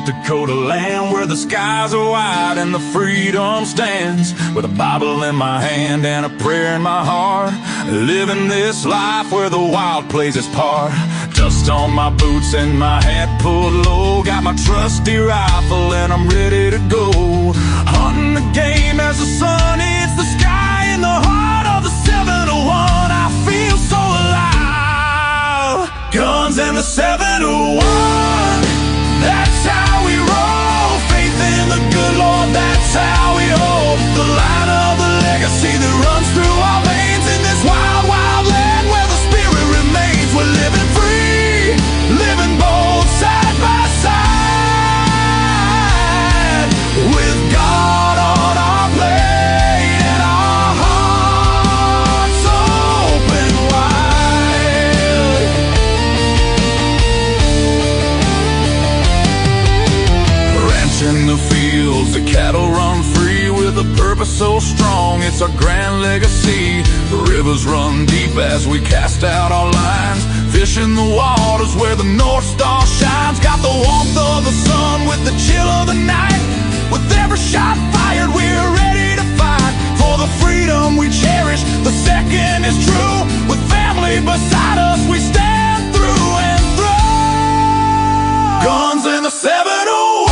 Dakota land where the skies are wide and the freedom stands, with a Bible in my hand and a prayer in my heart, living this life where the wild plays its part. Dust on my boots and my hat pulled low, got my trusty rifle and I'm ready to go. Hunting the game as the sun hits the sky, in the heart of the 701 I feel so alive. Guns and the 701, that's how we roll. Faith in the good Lord, that's how we hold the line of the legacy that runs through our veins. In this wild, wild land where the spirit remains, we're living free, living bold side by side, with God on our plate and our hearts open wide. Ranching the fields, the cattle run free, with a purpose so strong, it's our grand legacy. The rivers run deep as we cast out our lines, fishing the waters where the North Star shines. Got the warmth of the sun with the chill of the night, with every shot fired we're ready to fight for the freedom we cherish. The second is true, with family beside us we stand through and through. Guns in the 701,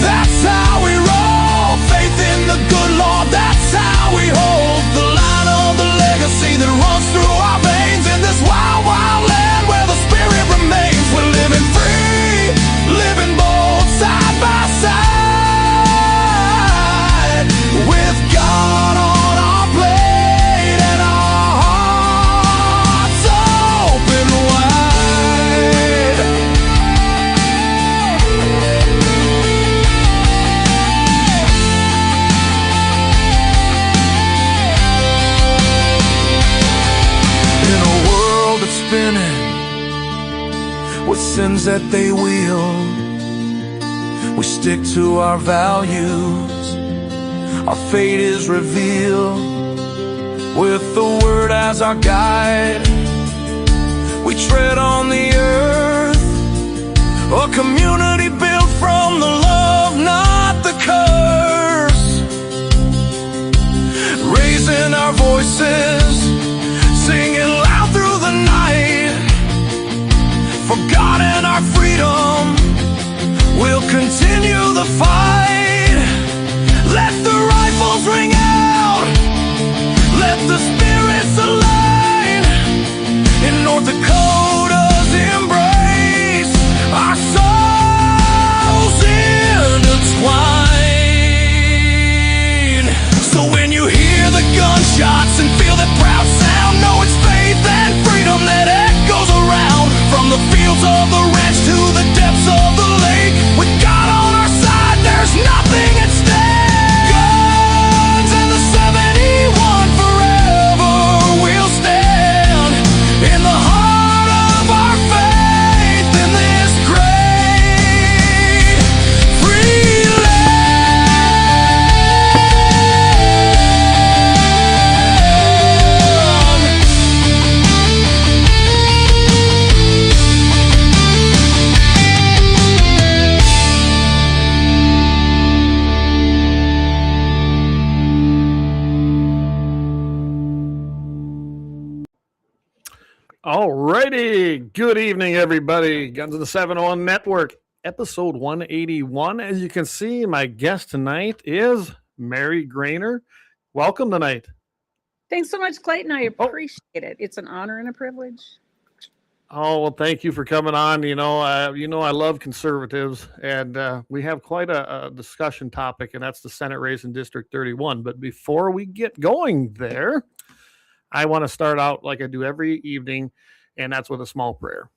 that's how we roll. Faith in the good Lord, that's how we hold the line of the legacy that runs through our veins. In this wild, wild land where the spirit remains, we're living free, living bold side by side, with God on our plate and our hearts open wide. In a world that's spinning with sins that they wield, we stick to our values, our fate is revealed. With the word as our guide, we tread on the earth, a community built from the love, not the curse. Raising our voices, singing loud through the night, for God and our freedom, we'll continue the fight. Let the rifles ring out, let the spirits align. In North Dakota's embrace, our souls intertwine. So when you hear the gunshots and feel that proud sound, know it's faith and freedom that echoes around. From the fields of the ranch to the depths of the lake, with God on our side, there's nothing at stake. Guns and the 71, forever we'll stand in the heart of our faith, in this great free Alrighty, good evening, everybody. Guns of the 701 Network, episode 181. As you can see, my guest tonight is Mary Graner. Welcome tonight. Thanks so much, Clayton. I appreciate it. It's an honor and a privilege. Oh, well, thank you for coming on. I love conservatives, and we have quite a discussion topic, and that's the Senate race in District 31. But before we get going there, I want to start out like I do every evening, and that's with a small prayer.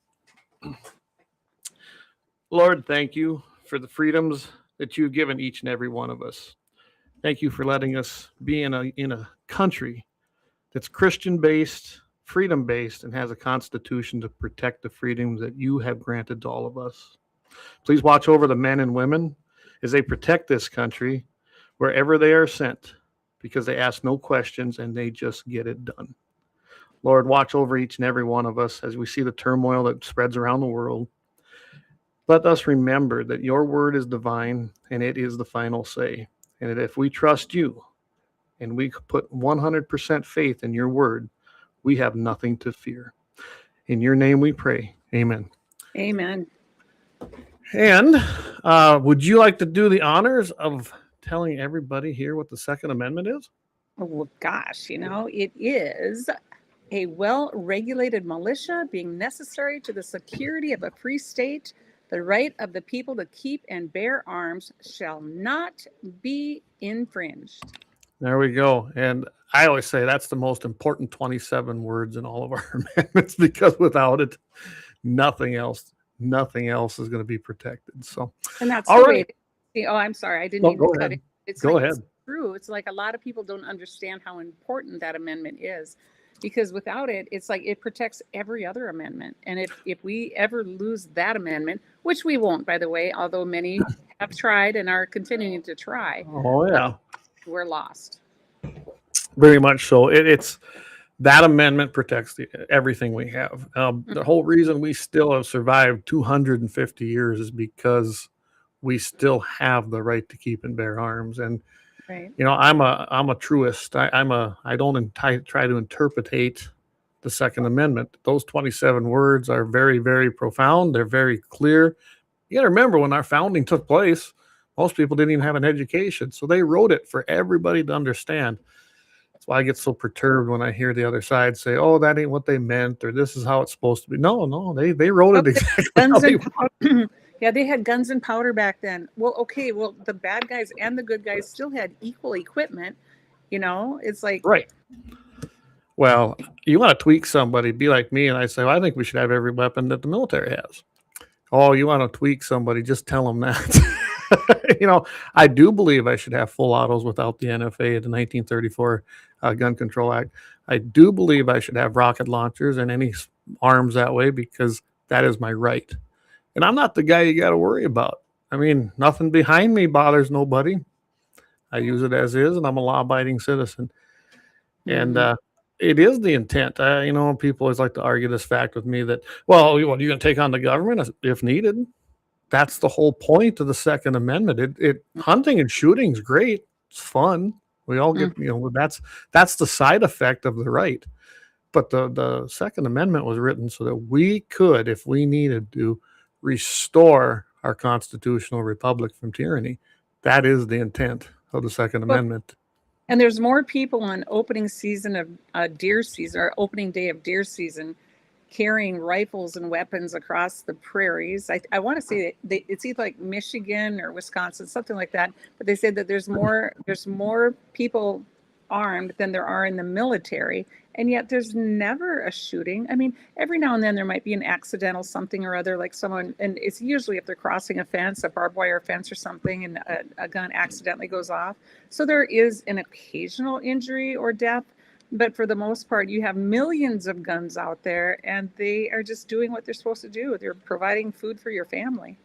Lord, thank you for the freedoms that you've given each and every one of us. Thank you for letting us be in a country that's Christian-based, freedom-based, and has a constitution to protect the freedoms that you have granted to all of us. Please watch over the men and women as they protect this country wherever they are sent, because they ask no questions and they just get it done. Lord, watch over each and every one of us as we see the turmoil that spreads around the world. Let us remember that your word is divine and it is the final say. And that if we trust you and we put 100% faith in your word, we have nothing to fear. In your name we pray. Amen. Amen. And would you like to do the honors of telling everybody here what the Second Amendment is? Oh, gosh, it is a well-regulated militia being necessary to the security of a free state. The right of the people to keep and bear arms shall not be infringed. There we go. And I always say that's the most important 27 words in all of our amendments, because without it, nothing else is going to be protected. So, and that's all the right. way. Oh, I'm sorry. I didn't mean to cut it. It's go like, ahead. It's true. It's like a lot of people don't understand how important that amendment is, because without it, it's like it protects every other amendment. And if we ever lose that amendment, which we won't, by the way, although many have tried and are continuing to try. Oh, yeah. We're lost. Very much so. It's that amendment protects everything we have. The whole reason we still have survived 250 years is because we still have the right to keep and bear arms. And right. I'm a truist. I don't try to interpretate the Second Amendment. Those 27 words are very, very profound. They're very clear. You got to remember, when our founding took place, most people didn't even have an education, so they wrote it for everybody to understand. That's why I get so perturbed when I hear the other side say, "Oh, that ain't what they meant," or "This is how it's supposed to be." No, they wrote it exactly how they wanted. Yeah, they had guns and powder back then. Well, the bad guys and the good guys still had equal equipment. It's like, right. Well, you want to tweak somebody, be like me, and I say, well, I think we should have every weapon that the military has. Oh, you want to tweak somebody, just tell them that. I do believe I should have full autos without the NFA, the 1934 Gun Control Act. I do believe I should have rocket launchers and any arms that way, because that is my right. And I'm not the guy you got to worry about. I mean, nothing behind me bothers nobody. I use it as is, and I'm a law-abiding citizen. And it is the intent. People always like to argue this fact with me that, well, you're going to take on the government if needed. That's the whole point of the Second Amendment. Hunting and shooting is great. It's fun. We all get, that's the side effect of the right. But the Second Amendment was written so that we could, if we needed to, restore our constitutional republic from tyranny. That is the intent of the Second Amendment. And there's more people on opening season of deer season, or opening day of deer season, carrying rifles and weapons across the prairies. I want to say that it's either like Michigan or Wisconsin, something like that. But they said that there's more people armed than there are in the military, and yet there's never a shooting. I mean, every now and then there might be an accidental something or other, like someone, and it's usually if they're crossing a fence, a barbed wire fence or something, and a gun accidentally goes off. So there is an occasional injury or death. But for the most part, you have millions of guns out there, and they are just doing what they're supposed to do. They're providing food for your family.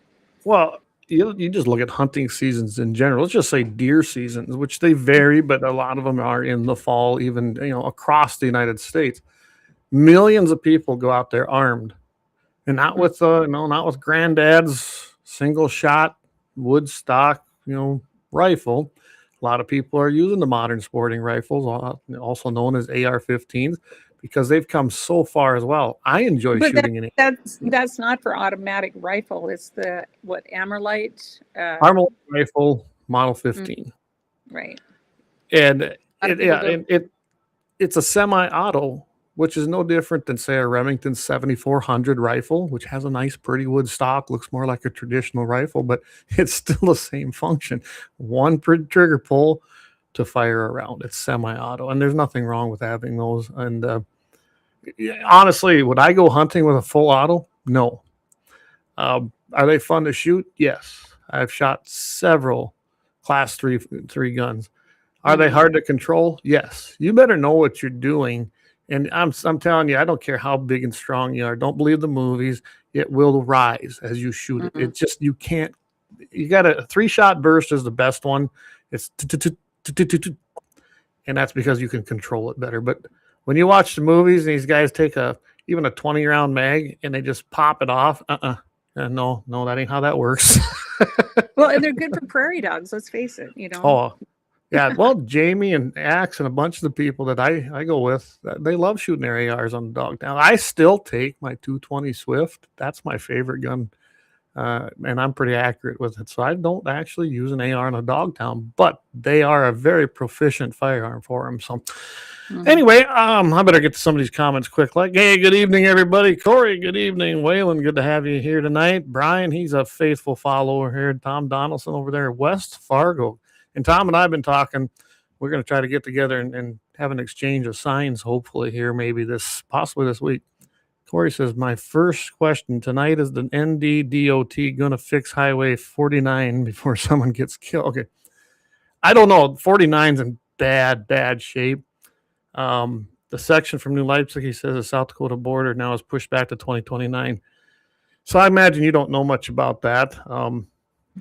Well, you just look at hunting seasons in general. Let's just say deer seasons, which they vary, but a lot of them are in the fall, even across the United States. Millions of people go out there armed, and not with not with granddad's single shot wood stock rifle. A lot of people are using the modern sporting rifles, also known as AR-15s, because they've come so far as well. I enjoy shooting in it. That's not for automatic rifle. It's the Armalite? Armalite rifle, Model 15. Right. And it's a semi-auto, which is no different than, say, a Remington 7400 rifle, which has a nice, pretty wood stock, looks more like a traditional rifle, but it's still the same function. One trigger pull to fire around. It's semi-auto, and there's nothing wrong with having those. And honestly, would I go hunting with a full auto? No. Are they fun to shoot? Yes. I've shot several Class 3 guns. Are they hard to control? Yes. You better know what you're doing. And I'm telling you, I don't care how big and strong you are. Don't believe the movies. It will rise as you shoot it. It's just, you can't. You got a 3-shot burst is the best one. It's and that's because you can control it better. But when you watch the movies, and these guys take even a 20-round mag and they just pop it off, No, that ain't how that works. Well, and they're good for prairie dogs. Let's face it. You know. Oh, yeah. Well, Jamie and Axe and a bunch of the people that I go with, they love shooting their ARs on the dog. Now, I still take my 220 Swift. That's my favorite gun. And I'm pretty accurate with it. So I don't actually use an AR in a dog town, but they are a very proficient firearm for them. So anyway, I better get to some of these comments quick. Like, hey, good evening, everybody. Corey, good evening. Waylon, good to have you here tonight. Brian, he's a faithful follower here. Tom Donaldson over there, West Fargo. And Tom and I have been talking. We're going to try to get together and have an exchange of signs, hopefully here, possibly this week. Corey says, my first question tonight is the ND DOT going to fix Highway 49 before someone gets killed? Okay. I don't know. 49's in bad shape. The section from New Leipzig, he says, the South Dakota border now is pushed back to 2029. So I imagine you don't know much about that.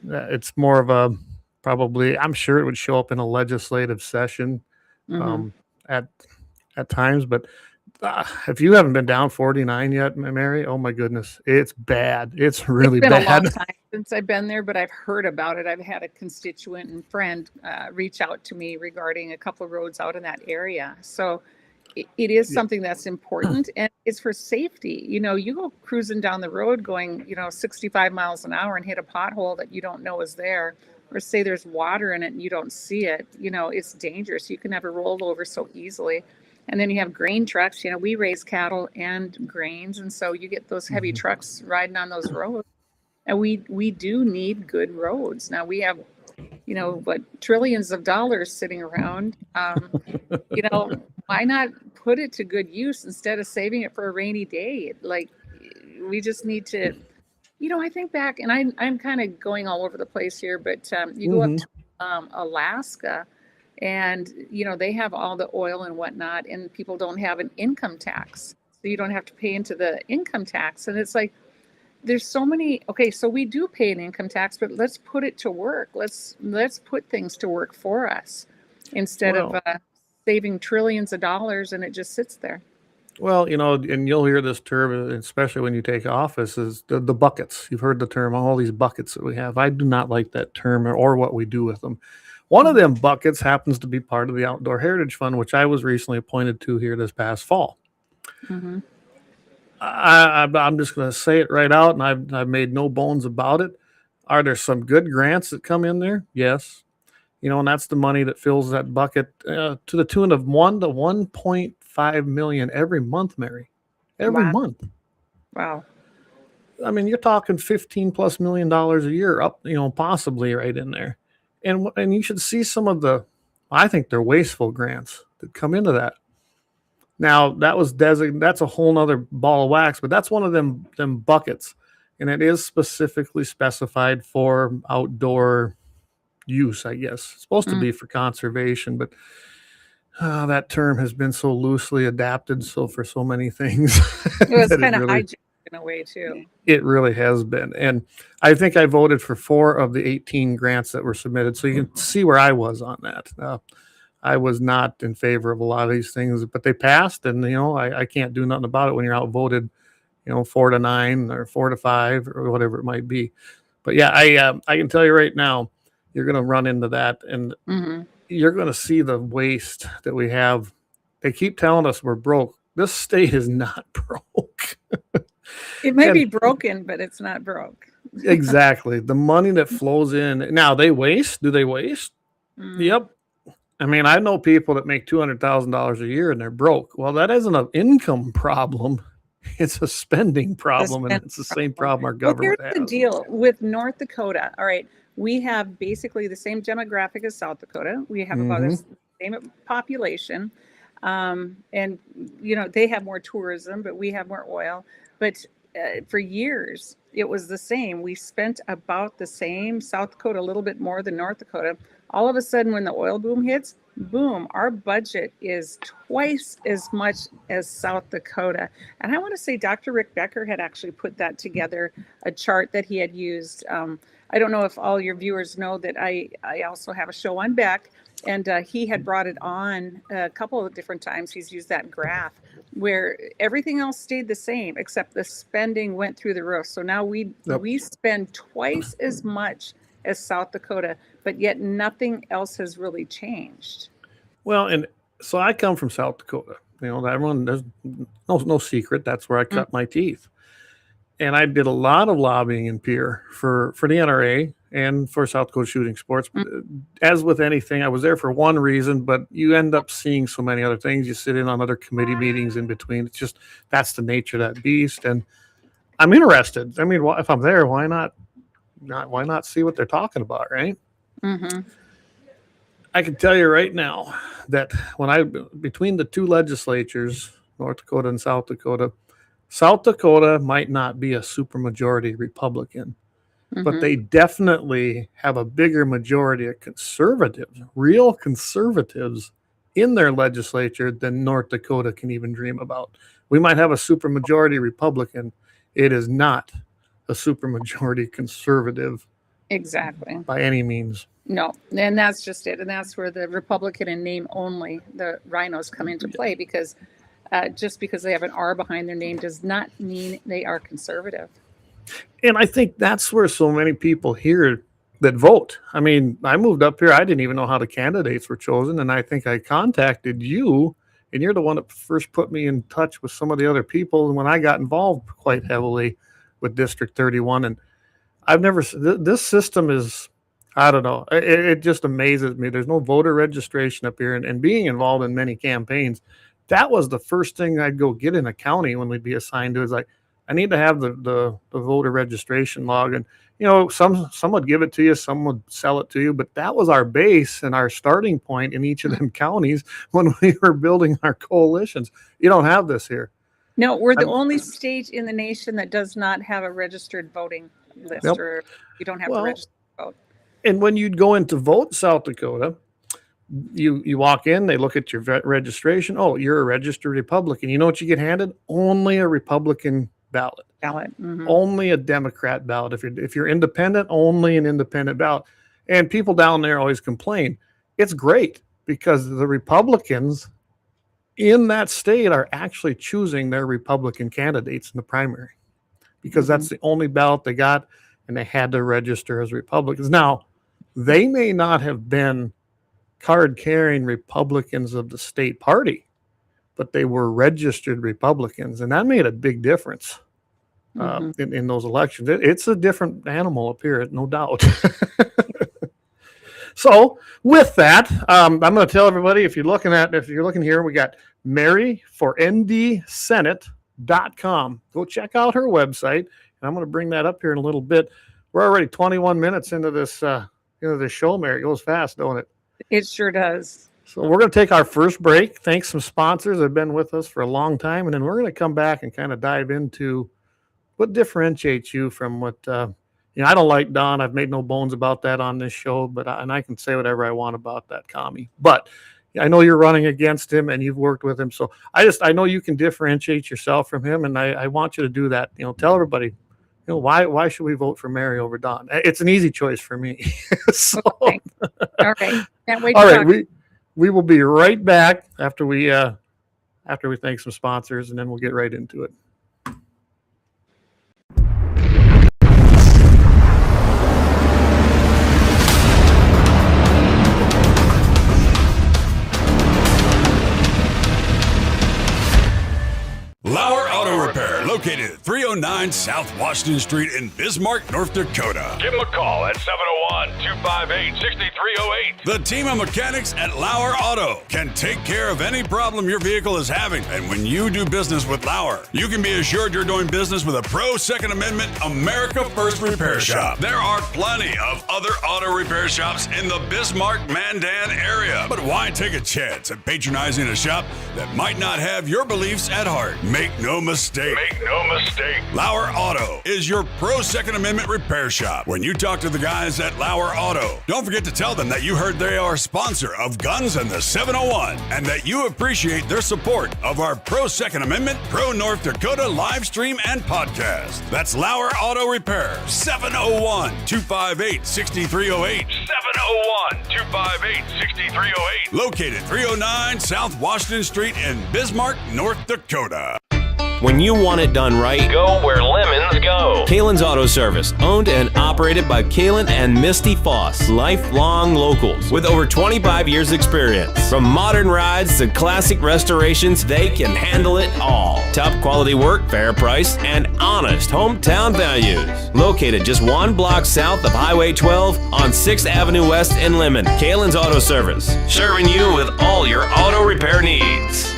It's more of a probably, I'm sure it would show up in a legislative session at times, but if you haven't been down 49 yet, Mary, oh my goodness, it's bad. It's really bad. It's been a long time since I've been there, but I've heard about it. I've had a constituent and friend reach out to me regarding a couple of roads out in that area. So it is something that's important, and it's for safety. You know, you go cruising down the road going, 65 miles an hour and hit a pothole that you don't know is there, or say there's water in it and you don't see it. It's dangerous. You can have a rollover so easily. And then you have grain trucks. We raise cattle and grains, and so you get those heavy trucks riding on those roads. And we do need good roads. Now we have, trillions of dollars sitting around. Why not put it to good use instead of saving it for a rainy day? Like, we just need to, I think back, and I'm kind of going all over the place here, but you go up to Alaska. And, they have all the oil and whatnot, and people don't have an income tax. So you don't have to pay into the income tax. And it's like, there's so many, okay, so we do pay an income tax, but let's put it to work. Let's put things to work for us instead of saving trillions of dollars and it just sits there. Well, and you'll hear this term, especially when you take office, is the buckets. You've heard the term, all these buckets that we have. I do not like that term or what we do with them. One of them buckets happens to be part of the Outdoor Heritage Fund, which I was recently appointed to here this past fall. I'm just going to say it right out, and I've made no bones about it. Are there some good grants that come in there? Yes. And that's the money that fills that bucket to the tune of $1 to $1.5 million every month, Mary. Every month. Wow. I mean, you're talking $15+ million a year up, possibly right in there. And you should see some of I think they're wasteful grants that come into that. Now that's a whole nother ball of wax, but that's one of them buckets. And it is specifically specified for outdoor use, I guess. It's supposed to be for conservation, but that term has been so loosely adapted for so many things. It was kind of hijacked in a way too. It really has been. And I think I voted for 4 of the 18 grants that were submitted. So you can see where I was on that. I was not in favor of a lot of these things, but they passed, and I can't do nothing about it when you're outvoted, 4-9 or 4-5 or whatever it might be. But yeah, I can tell you right now, you're going to run into that, and you're going to see the waste that we have. They keep telling us we're broke. This state is not broke. It may be broken, but it's not broke. Exactly. The money that flows in. Now, they waste. Do they waste? Yep. I mean, I know people that make $200,000 a year and they're broke. Well, that isn't an income problem. It's a spending problem, and it's the same problem our government has. Here's the deal with North Dakota. All right. We have basically the same demographic as South Dakota. We have about the same population. And, they have more tourism, but we have more oil. But for years, it was the same. We spent about the same. South Dakota, a little bit more than North Dakota. All of a sudden, when the oil boom hits, boom, our budget is twice as much as South Dakota. And I want to say Dr. Rick Becker had actually put that together, a chart that he had used. I don't know if all your viewers know that I also have a show on Beck, And he had brought it on a couple of different times. He's used that graph where everything else stayed the same, except the spending went through the roof. So now we spend twice as much as South Dakota, but yet nothing else has really changed. Well, and so I come from South Dakota. Everyone, there's no secret. That's where I cut my teeth. And I did a lot of lobbying in Pierre for the NRA and for South Dakota Shooting Sports. As with anything, I was there for one reason, but you end up seeing so many other things. You sit in on other committee meetings in between. It's just, that's the nature of that beast. And I'm interested. I mean, if I'm there, why not see what they're talking about, right? Mm-hmm. I can tell you right now that between the two legislatures, North Dakota and South Dakota might not be a supermajority Republican, but they definitely have a bigger majority of conservatives, real conservatives in their legislature than North Dakota can even dream about. We might have a supermajority Republican. It is not a supermajority conservative. Exactly. By any means. No, and that's just it. And that's where the Republican in name only, the rhinos, come into play, because just because they have an R behind their name does not mean they are conservative. And I think that's where so many people here that vote. I mean, I moved up here. I didn't even know how the candidates were chosen. And I think I contacted you, and you're the one that first put me in touch with some of the other people. And when I got involved quite heavily with District 31, and I've never, this system is, I don't know. It just amazes me. There's no voter registration up here, and being involved in many campaigns, that was the first thing I'd go get in a county when we'd be assigned to. Is like, I need to have the voter registration log, and some would give it to you, some would sell it to you, but that was our base and our starting point in each of them counties when we were building our coalitions. You don't have this here. No, we're the only state in the nation that does not have a registered voting list, or you don't have to register to vote. And when you'd go in to vote South Dakota, you walk in, they look at your registration. Oh, you're a registered Republican. You know what you get handed? Only a Republican ballot. Mm-hmm. Only a Democrat ballot. If you're independent, only an independent ballot. And people down there always complain. It's great because the Republicans in that state are actually choosing their Republican candidates in the primary, because that's the only ballot they got, and they had to register as Republicans. Now, they may not have been card-carrying Republicans of the state party, but they were registered Republicans, and that made a big difference in those elections. It's a different animal up here, no doubt. So with that, I'm going to tell everybody, if you're looking here, we got Mary for ND Senate.com. Go check out her website, and I'm going to bring that up here in a little bit. We're already 21 minutes into this show, Mary. It goes fast, don't it? It sure does. So we're going to take our first break. Thanks some sponsors that have been with us for a long time, and then we're going to come back and kind of dive into what differentiates you from what I don't like Don. I've made no bones about that on this show, but I can say whatever I want about that commie. But I know you're running against him and you've worked with him, so I know you can differentiate yourself from him, and I want you to do that. Tell everybody, why should we vote for Mary over Don? It's an easy choice for me. So, okay. All right. Can't wait. All right, we will be right back after we thank some sponsors, and then we'll get right into it. LAUER Auto Repair, located at 309 South Washington Street in Bismarck, North Dakota. Give them a call at 701-258-6308. The team of mechanics at LAUER Auto can take care of any problem your vehicle is having. And when you do business with LAUER, you can be assured you're doing business with a pro Second Amendment America First repair shop. There are plenty of other auto repair shops in the Bismarck-Mandan area. But why take a chance at patronizing a shop that might not have your beliefs at heart? Make no mistake. no mistake. Lauer Auto is your pro Second Amendment repair shop. When you talk to the guys at Lauer Auto, don't forget to tell them that you heard they are a sponsor of Guns and the 701 and that you appreciate their support of our pro Second Amendment, pro North Dakota live stream and podcast. That's Lauer Auto Repair, 701-258-6308. 701-258-6308. Located 309 South Washington Street in Bismarck, North Dakota. When you want it done right, go where lemons go. Kalon's Auto Service, owned and operated by Kalon and Misty Foss, lifelong locals with over 25 years experience. From modern rides to classic restorations, they can handle it all. Top quality work, fair price, and honest hometown values. Located just 1 block south of Highway 12 on 6th Avenue West in Lemmon. Kalon's Auto Service, serving you with all your auto repair needs.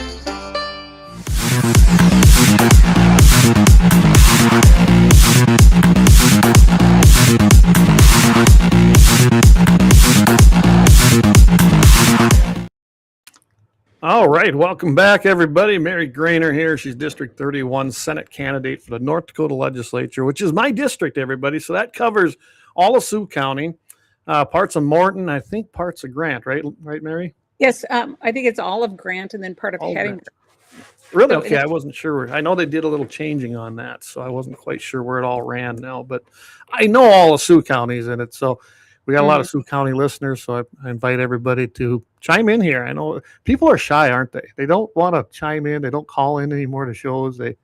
All right, welcome back, everybody. Mary Graner here. She's District 31 Senate Candidate for the North Dakota Legislature, which is my district, everybody. So that covers all of Sioux County, parts of Morton, I think parts of Grant, right, Mary? Yes, I think it's all of Grant and then part of Heading. Really? So okay, I wasn't sure. I know they did a little changing on that, so I wasn't quite sure where it all ran now. But I know all of Sioux County's in it, so we got a lot of Sioux County listeners. So I invite everybody to chime in here. I know people are shy, aren't they? They don't want to chime in. They don't call in anymore to shows. They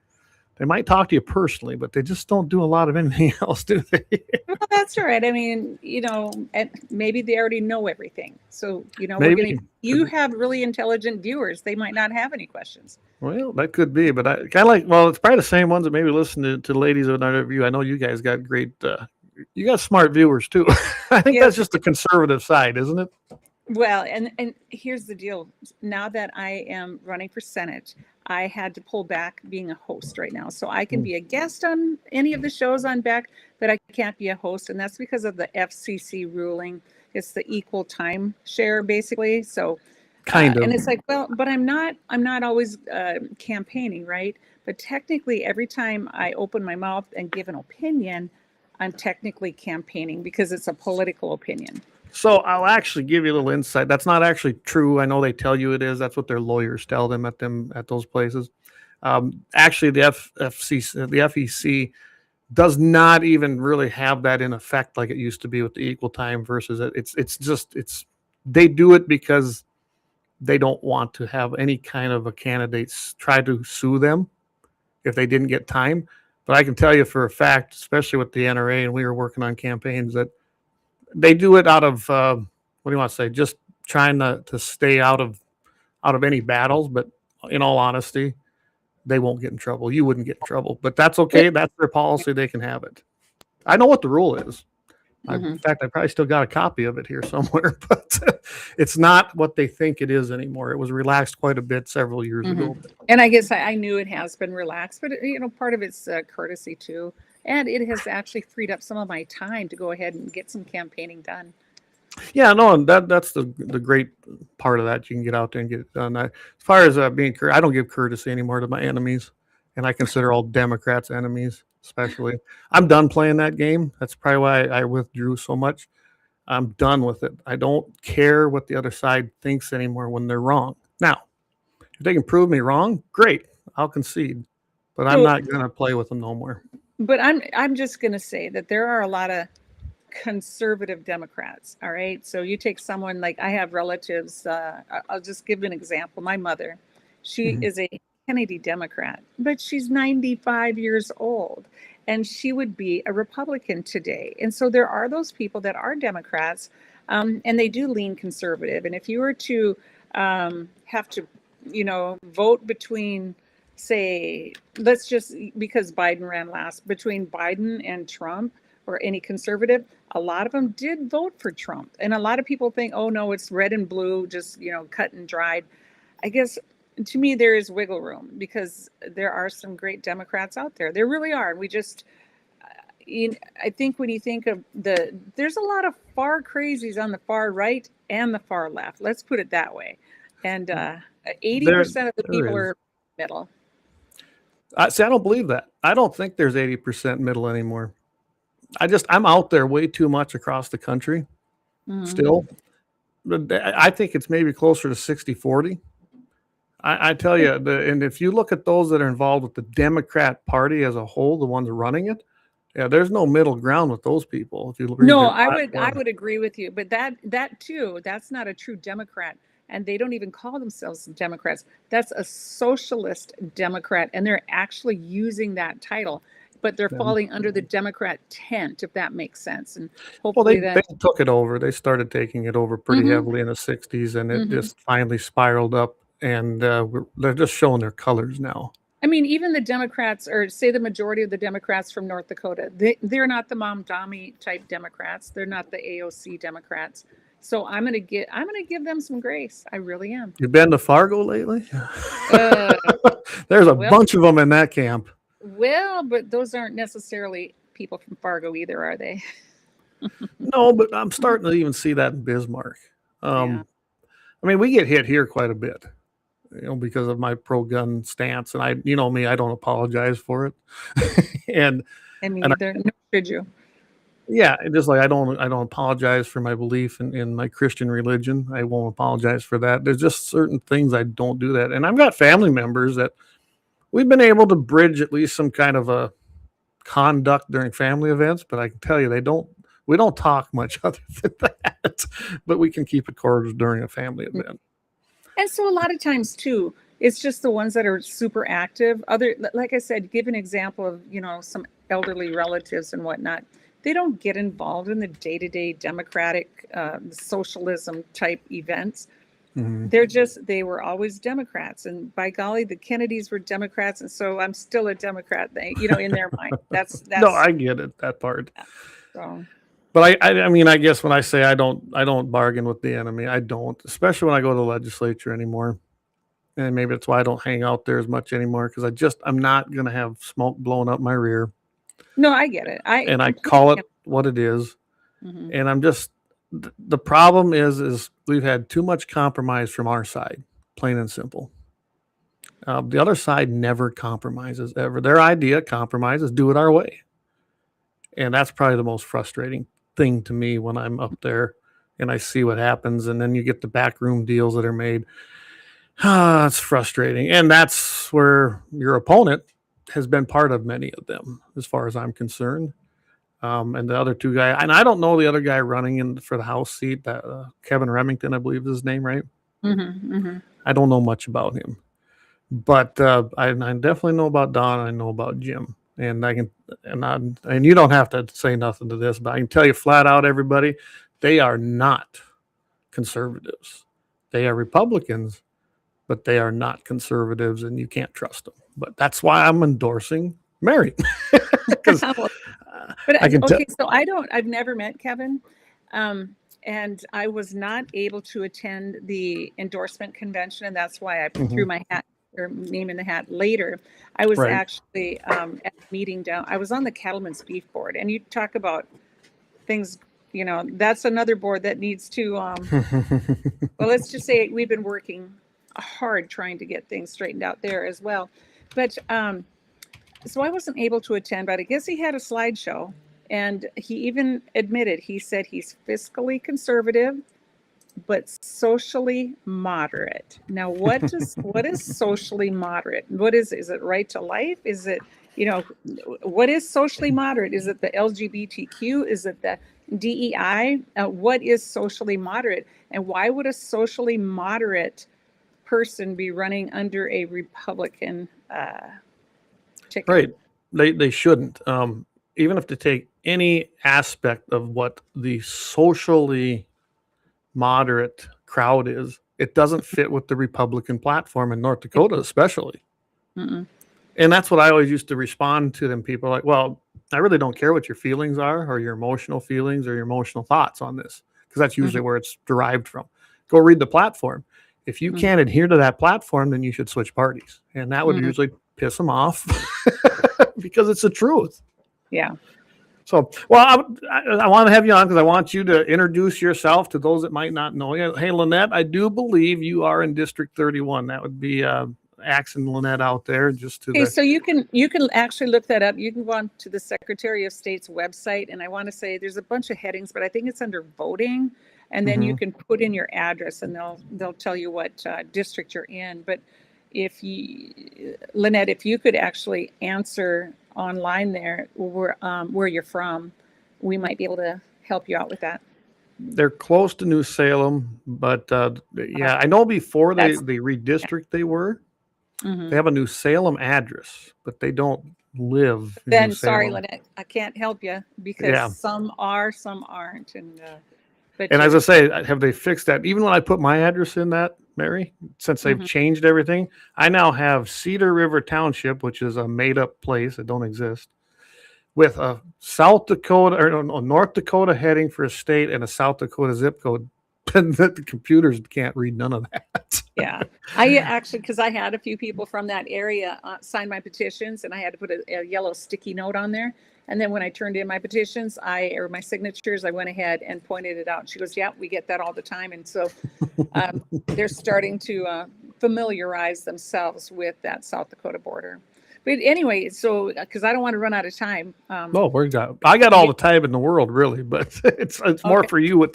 might talk to you personally, but they just don't do a lot of anything else, do they? Well, that's all right. I mean, and maybe they already know everything. So, you have really intelligent viewers. They might not have any questions. Well, that could be, but I kind of like, it's probably the same ones that maybe listen to the ladies of another view. I know you guys got great, you got smart viewers too. I think that's just the conservative side, isn't it? Well, and here's the deal. Now that I am running for Senate, I had to pull back being a host right now. So I can be a guest on any of the shows on back, but I can't be a host. And that's because of the FCC ruling. It's the equal time share, basically. So kind of. And it's like, well, but I'm not always campaigning, right? But technically, every time I open my mouth and give an opinion, I'm technically campaigning because it's a political opinion. So I'll actually give you a little insight. That's not actually true. I know they tell you it is. That's what their lawyers tell them at those places. Actually, the FEC does not even really have that in effect like it used to be with the equal time versus it's they do it because they don't want to have any kind of a candidate try to sue them if they didn't get time. But I can tell you for a fact, especially with the NRA, and we were working on campaigns, that they do it out of what do you want to say? Just trying to stay out of any battles. But in all honesty, they won't get in trouble. You wouldn't get in trouble, but that's okay. That's their policy. They can have it. I know what the rule is. In fact, I probably still got a copy of it here somewhere, but it's not what they think it is anymore. It was relaxed quite a bit several years ago. And I guess I knew it has been relaxed, but part of it's courtesy too. And it has actually freed up some of my time to go ahead and get some campaigning done. Yeah, no, and that's the great part of that. You can get out there and get it done. As far as being I don't give courtesy anymore to my enemies, and I consider all Democrats enemies. Especially, I'm done playing that game. That's probably why I withdrew so much. I'm done with it. I don't care what the other side thinks anymore when they're wrong. Now, if they can prove me wrong, great. I'll concede, but I'm not going to play with them no more. But I'm just going to say that there are a lot of conservative Democrats. All right, so you take someone like I have relatives. I'll just give an example. My mother, she is a Kennedy Democrat, but she's 95 years old and she would be a Republican today. And so there are those people that are Democrats and they do lean conservative. And if you were to have to, vote between, say, let's just, because Biden ran last, between Biden and Trump or any conservative, a lot of them did vote for Trump. And a lot of people think, oh no, it's red and blue, just, cut and dried. I guess to me, there is wiggle room because there are some great Democrats out there. There really are. We just, I think when you think of there's a lot of far crazies on the far right and the far left. Let's put it that way. And 80% of the people are middle. I don't believe that. I don't think there's 80% middle anymore. I'm out there way too much across the country still. But I think it's maybe closer to 60-40. I tell you, and if you look at those that are involved with the Democrat Party as a whole, the ones running it, yeah, there's no middle ground with those people. If you read No, their I would agree with you, but that too, that's not a true Democrat, and they don't even call themselves Democrats. That's a socialist Democrat, and they're actually using that title, but they're falling under the Democrat tent, if that makes sense. And hopefully they took it over. They started taking it over pretty heavily in the 60s, and it just finally spiraled up, and they're just showing their colors now. I mean, even the Democrats, or say the majority of the Democrats from North Dakota, they're not the Mamdani type Democrats. They're not the AOC Democrats. So I'm gonna give them some grace. I really am. You've been to Fargo lately? There's a bunch of them in that camp. Well, but those aren't necessarily people from Fargo either, are they? No, but I'm starting to even see that in Bismarck. I mean, we get hit here quite a bit, because of my pro-gun stance, and I don't apologize for it. and I mean, neither should you. Yeah, just like I don't apologize for my belief in my Christian religion. I won't apologize for that. There's just certain things I don't do that, and I've got family members that we've been able to bridge at least some kind of a conduct during family events, but I can tell you we don't talk much other than that, but we can keep it cordial during a family event. And so a lot of times too, it's just the ones that are super active. Like I said, give an example of, some elderly relatives and whatnot. They don't get involved in the day-to-day democratic socialism type events. They were always Democrats, and by golly, the Kennedys were Democrats, and so I'm still a Democrat. In their mind, that's no, I get it, that part. So. But I mean, I guess when I say I don't bargain with the enemy, I don't, especially when I go to the legislature anymore, and maybe that's why I don't hang out there as much anymore, because I'm not gonna have smoke blowing up my rear. No, I get it. I call it what it is, and I'm just. The problem is we've had too much compromise from our side, plain and simple. The other side never compromises, ever. Their idea compromise is do it our way. And that's probably the most frustrating thing to me when I'm up there and I see what happens. And then you get the backroom deals that are made. It's frustrating. And that's where your opponent has been part of many of them, as far as I'm concerned. And the other two guys, and I don't know the other guy running for the House seat, that Kevin Remington, I believe is his name, right? I don't know much about him, but I definitely know about Don. I know about Jim, and and you don't have to say nothing to this, but I can tell you flat out, everybody, they are not conservatives. They are Republicans, but they are not conservatives, and you can't trust them. But that's why I'm endorsing Mary. So I've never met Kevin. And I was not able to attend the endorsement convention, and that's why I threw my name in the hat later. I was actually at a meeting I was on the Cattlemen's Beef Board, and you talk about things, that's another board that needs to, well, let's just say we've been working hard trying to get things straightened out there as well. But so I wasn't able to attend, but I guess he had a slideshow, and he even admitted, he said he's fiscally conservative, but socially moderate. Now, what is socially moderate? What is it right to life? Is it, what is socially moderate? Is it the LGBTQ? Is it the DEI? What is socially moderate? And why would a socially moderate person be running under a Republican ticket? Right. They shouldn't. Even if they take any aspect of what the socially moderate crowd is, it doesn't fit with the Republican platform in North Dakota, especially. And that's what I always used to respond to them. People are like, well, I really don't care what your feelings are, or your emotional feelings, or your emotional thoughts on this, because that's usually where it's derived from. Go read the platform. If you can't adhere to that platform, then you should switch parties. And that would usually piss them off because it's the truth. Yeah. So, well, I want to have you on because I want you to introduce yourself to those that might not know you. Hey, Lynette, I do believe you are in District 31. That would be axing Lynette out there just to Okay, so you can actually look that up. You can go on to the Secretary of State's website, and I want to say there's a bunch of headings, but I think it's under voting, and then you can put in your address, and they'll tell you what district you're in. But Lynette, if you could actually answer online there where you're from, we might be able to help you out with that. They're close to New Salem, but yeah, I know before they redistrict they were. They have a New Salem address, but they don't live in Then New sorry, Salem. Lynette, I can't help you because some are, some aren't, and as I say, have they fixed that? Even when I put my address in that, Mary, since they've changed everything, I now have Cedar River Township, which is a made-up place that don't exist, with a South Dakota or North Dakota heading for a state and a South Dakota zip code. And the computers can't read none of that. Yeah, I actually, because I had a few people from that area sign my petitions, and I had to put a yellow sticky note on there. And then when I turned in my petitions, or my signatures, I went ahead and pointed it out. She goes, "Yeah, we get that all the time." And so they're starting to familiarize themselves with that South Dakota border. But anyway, so because I don't want to run out of time. No, I got all the time in the world, really, but it's more for you. What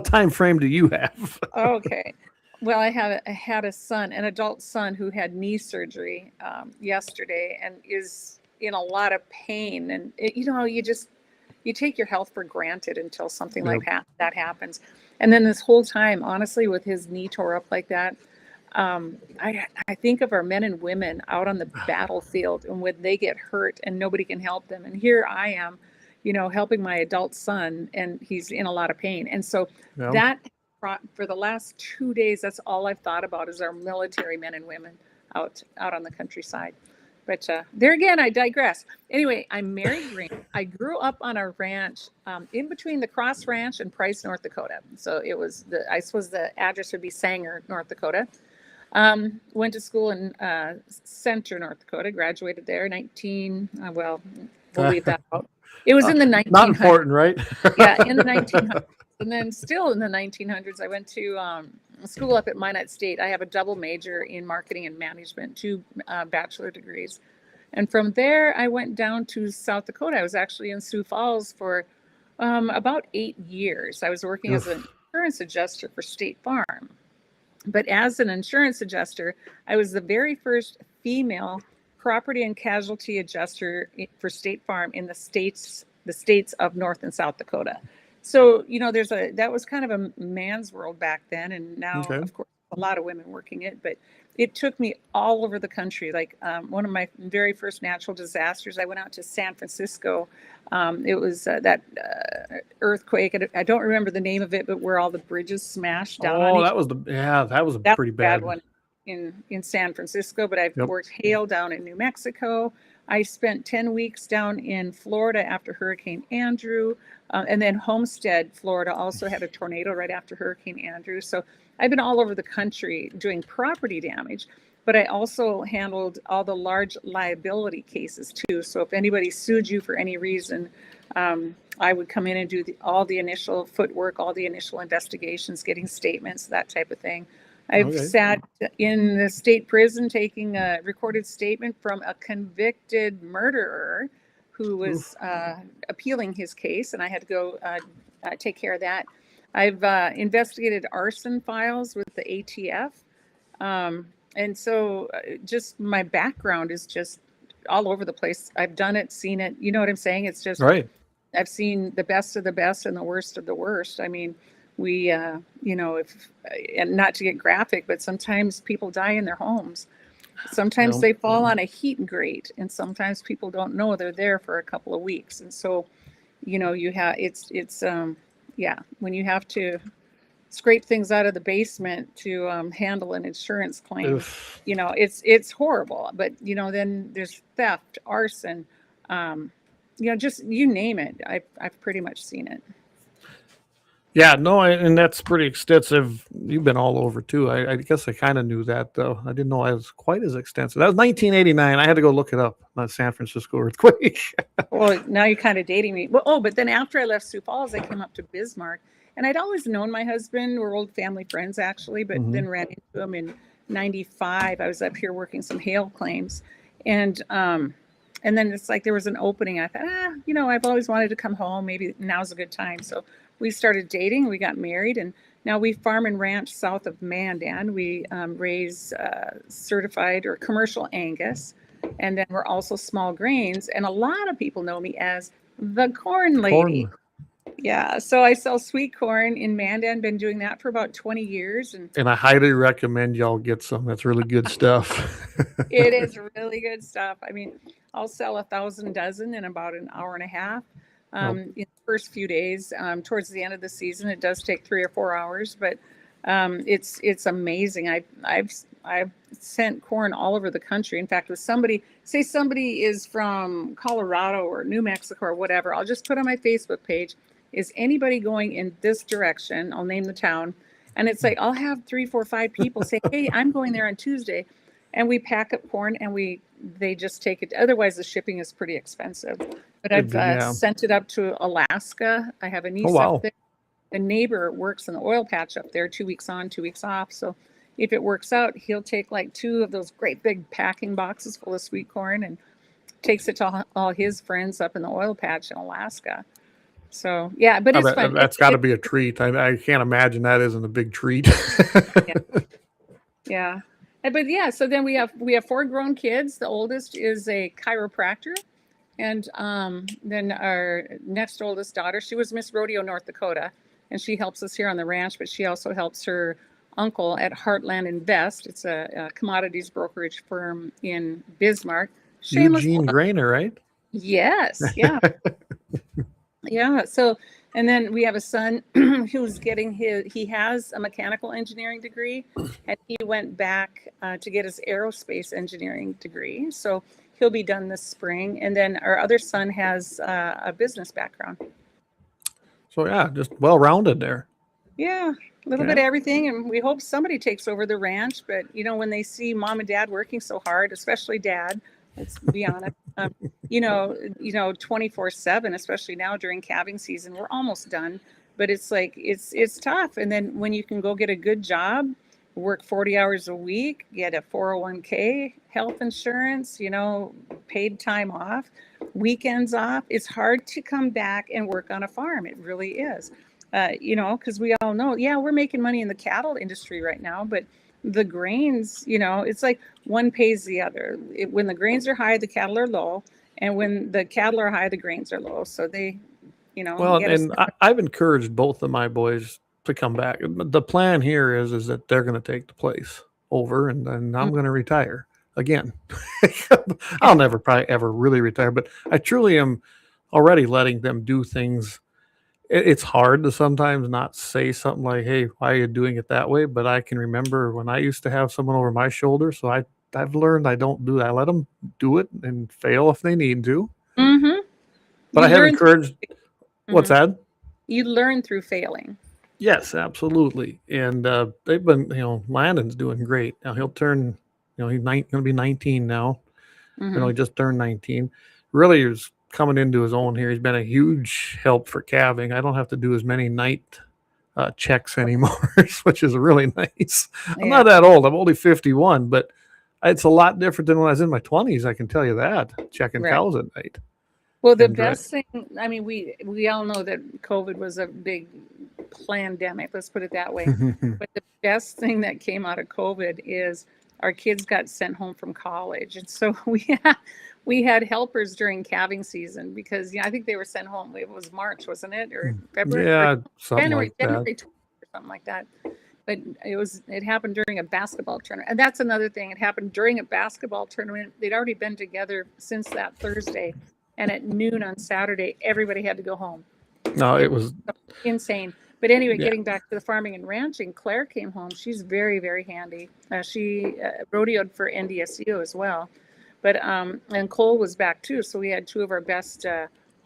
time frame do you have? Okay. Well, I had a son, an adult son, who had knee surgery yesterday and is in a lot of pain. And you take your health for granted until something like that happens. And then this whole time, honestly, with his knee tore up like that, I think of our men and women out on the battlefield and when they get hurt and nobody can help them. And here I am, helping my adult son, and he's in a lot of pain. And so that for the last 2 days, that's all I've thought about is our military men and women out on the countryside. But there again, I digress. Anyway, I'm Mary Graner. I grew up on a ranch in between the Cross Ranch and Price, North Dakota. So it was I suppose the address would be Sanger, North Dakota. Went to school in Center, North Dakota, graduated there we'll leave that out. It was in the 1900s. Not important, right? Yeah, in the 1900s. And then still in the 1900s, I went to school up at Minot State. I have a double major in marketing and management, 2 bachelor degrees. And from there, I went down to South Dakota. I was actually in Sioux Falls for about 8 years. I was working as an insurance adjuster for State Farm. But as an insurance adjuster, I was the very first female property and casualty adjuster for State Farm in the states of North and South Dakota. So, that was kind of a man's world back then. And now, of course, a lot of women working it, but it took me all over the country. Like one of my very first natural disasters, I went out to San Francisco. It was that earthquake. I don't remember the name of it, but where all the bridges smashed down. That was a pretty bad one in San Francisco. But I've worked hail down in New Mexico. I spent 10 weeks down in Florida after Hurricane Andrew. And then Homestead, Florida also had a tornado right after Hurricane Andrew. So I've been all over the country doing property damage, but I also handled all the large liability cases too. So if anybody sued you for any reason, I would come in and do all the initial footwork, all the initial investigations, getting statements, that type of thing. I've sat in the state prison taking a recorded statement from a convicted murderer who was appealing his case, and I had to go take care of that. I've investigated arson files with the ATF. And so just my background is just all over the place. I've done it, seen it. You know what I'm saying? It's just, I've seen the best of the best and the worst of the worst. I mean, we, and not to get graphic, but sometimes people die in their homes. Sometimes they fall on a heat grate, and sometimes people don't know they're there for a couple of weeks. And so, you have, when you have to scrape things out of the basement to handle an insurance claim, it's horrible. But, then there's theft, arson, just you name it. I've pretty much seen it. Yeah, no, and that's pretty extensive. You've been all over too. I guess I kind of knew that, though. I didn't know I was quite as extensive. That was 1989. I had to go look it up. Not San Francisco earthquake. Well, now you're kind of dating me. Well, but then after I left Sioux Falls, I came up to Bismarck, and I'd always known my husband. We're old family friends, actually, but then ran into him in 95, I was up here working some hail claims, and then it's like there was an opening. I thought, you know, I've always wanted to come home. Maybe now's a good time. So we started dating. We got married, and now we farm and ranch south of Mandan. We raise certified or commercial Angus, and then we're also small grains. And a lot of people know me as the corn lady. Yeah, so I sell sweet corn in Mandan. Been doing that for about 20 years, and I highly recommend y'all get some. That's really good stuff. it is really good stuff. I mean, I'll sell 1,000 dozen in about an hour and a half. In the first few days, towards the end of the season, it does take 3 or 4 hours, but it's amazing. I've sent corn all over the country. In fact, with somebody is from Colorado or New Mexico or whatever, I'll just put on my Facebook page, is anybody going in this direction? I'll name the town. And it's like, I'll have 3, 4, 5 people say, hey, I'm going there on Tuesday. And we pack up corn and they just take it. Otherwise, the shipping is pretty expensive. But I've sent it up to Alaska. I have a niece up there. The neighbor works in the oil patch up there, 2 weeks on, 2 weeks off. So if it works out, he'll take like 2 of those great big packing boxes full of sweet corn and takes it to all his friends up in the oil patch in Alaska. So, yeah, but it's fun. That's got to be a treat. I can't imagine that isn't a big treat. Yeah. But yeah, so then we have 4 grown kids. The oldest is a chiropractor. And then our next oldest daughter, she was Miss Rodeo North Dakota, and she helps us here on the ranch, but she also helps her uncle at Heartland Invest. It's a commodities brokerage firm in Bismarck. Eugene Graner, right? Yes. Yeah. Yeah. So, and then we have a son who's he has a mechanical engineering degree, and he went back to get his aerospace engineering degree. So he'll be done this spring. And then our other son has a business background. So yeah, just well-rounded there. Yeah, a little bit of everything. And we hope somebody takes over the ranch. But, you know, when they see mom and dad working so hard, especially dad, let's be honest, 24/7, especially now during calving season, we're almost done. But it's like, it's tough. And then when you can go get a good job, work 40 hours a week, get a 401k, health insurance, paid time off, weekends off. It's hard to come back and work on a farm. It really is, because we all know, we're making money in the cattle industry right now, but the grains, it's like one pays the other. When the grains are high, the cattle are low. And when the cattle are high, the grains are low. So they, Well, and I've encouraged both of my boys to come back. The plan here is that they're going to take the place over, and I'm going to retire again. I'll never probably ever really retire, but I truly am already letting them do things. It's hard to sometimes not say something like, hey, why are you doing it that way? But I can remember when I used to have someone over my shoulder. So I've learned I don't do that. I let them do it and fail if they need to. Mm-hmm. But I have encouraged. What's that? You learn through failing. Yes, absolutely. And they've been, Landon's doing great. Now he'll turn, he's going to be 19 now. Mm-hmm. He just turned 19. Really is coming into his own here. He's been a huge help for calving. I don't have to do as many night checks anymore, which is really nice. I'm not that old. I'm only 51, but it's a lot different than when I was in my 20s. I can tell you that, checking cows at night. Well, the best thing, I mean, we all know that COVID was a big pandemic, let's put it that way. But the best thing that came out of COVID is our kids got sent home from college. And so we had helpers during calving season because, I think they were sent home. It was March, wasn't it? Or February? Yeah, January, like that. 20, or something like that. But it happened during a basketball tournament. And that's another thing. It happened during a basketball tournament. They'd already been together since that Thursday. And at noon on Saturday, everybody had to go home. No, it was insane. But anyway, getting back to the farming and ranching, Claire came home. She's very, very handy. She rodeoed for NDSU as well. But and Cole was back too. So we had 2 of our best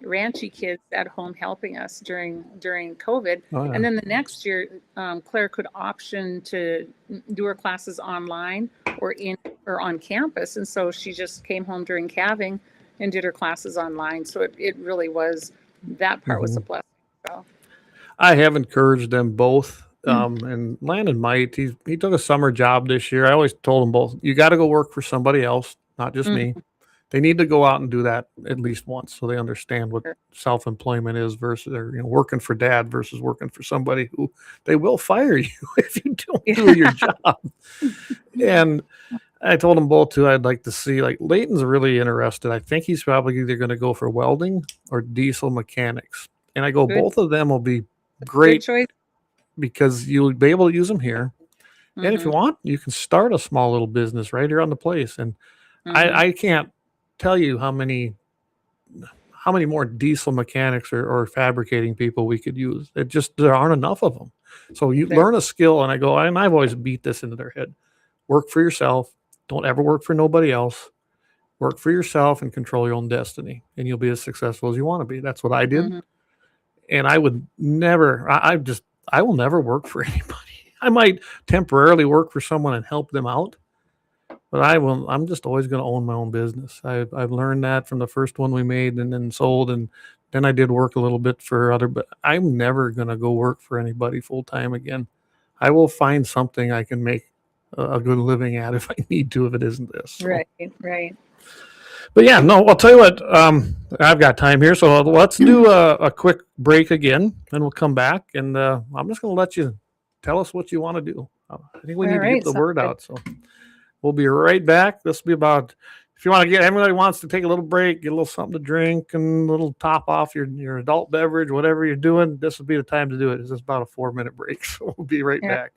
ranchy kids at home helping us during COVID. Oh, yeah. And then the next year, Claire could option to do her classes online or on campus. And so she just came home during calving and did her classes online. So it really was, that part was a blessing. So. I have encouraged them both And Landon might. He took a summer job this year. I always told them both, you got to go work for somebody else, not just me. They need to go out and do that at least once so they understand what self-employment is versus working for dad versus working for somebody who they will fire you if you don't do your job. And I told them both too, I'd like to see, like, Leighton's really interested. I think he's probably either going to go for welding or diesel mechanics. And I go, both of them will be great choice, because you'll be able to use them here. And if you want, you can start a small little business right here on the place. And I can't tell you how many more diesel mechanics or fabricating people we could use. There aren't enough of them. So you learn a skill, and I've always beat this into their head. Work for yourself. Don't ever work for nobody else. Work for yourself and control your own destiny, and you'll be as successful as you want to be. That's what I did. And I would never, I will never work for anybody. I might temporarily work for someone and help them out, but I'm just always going to own my own business. I've learned that from the first one we made and then sold. And then I did work a little bit for but I'm never going to go work for anybody full time again. I will find something I can make a good living at if I need to, if it isn't this. So. Right. But yeah, no, I'll tell you what, I've got time here. So let's do a quick break again, and we'll come back. And I'm just going to let you tell us what you want to do. I think we need to get the word out. So we'll be right back. This will be about, if you want to everybody wants to take a little break, get a little something to drink and a little top off your adult beverage, whatever you're doing, this will be the time to do it. It's just about a 4-minute break. So we'll be right back.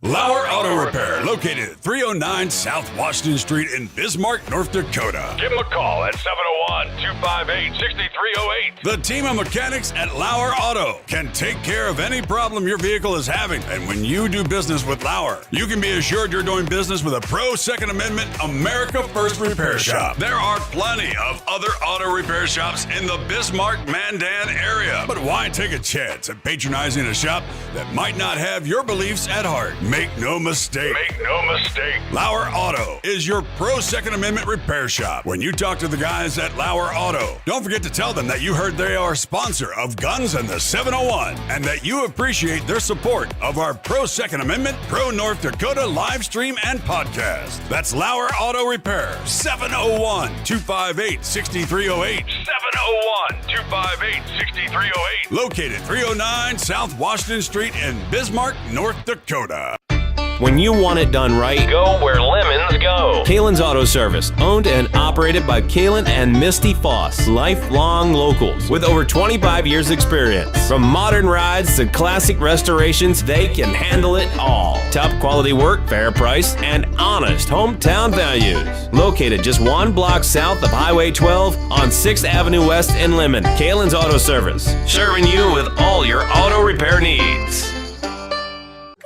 LAUER Auto Repair, located at 309 South Washington Street in Bismarck, North Dakota. Give them a call at 701-258-6308. The team of mechanics at LAUER Auto can take care of any problem your vehicle is having. And when you do business with LAUER, you can be assured you're doing business with a pro Second Amendment America First repair shop. There are plenty of other auto repair shops in the Bismarck-Mandan area. But why take a chance at patronizing a shop that might not have your beliefs at heart? Make no mistake. LAUER Auto is your pro Second Amendment repair shop. When you talk to the guys at LAUER Auto, don't forget to tell them that you heard they are a sponsor of Guns and the 701 and that you appreciate their support of our pro Second Amendment, pro North Dakota live stream and podcast. That's LAUER Auto Repair, 701-258-6308. 701-258-6308. Located 309 South Washington Street in Bismarck, North Dakota. When you want it done right, Go where lemons go. Kalon's Auto Service, owned and operated by Kalon and Misty Foss, lifelong locals with over 25 years experience. From modern rides to classic restorations, they can handle it all. Top quality work, fair price, and honest hometown values. Located just 1 block south of Highway 12 on 6th Avenue West in Lemmon. Kalon's Auto Service, serving you with all your auto repair needs.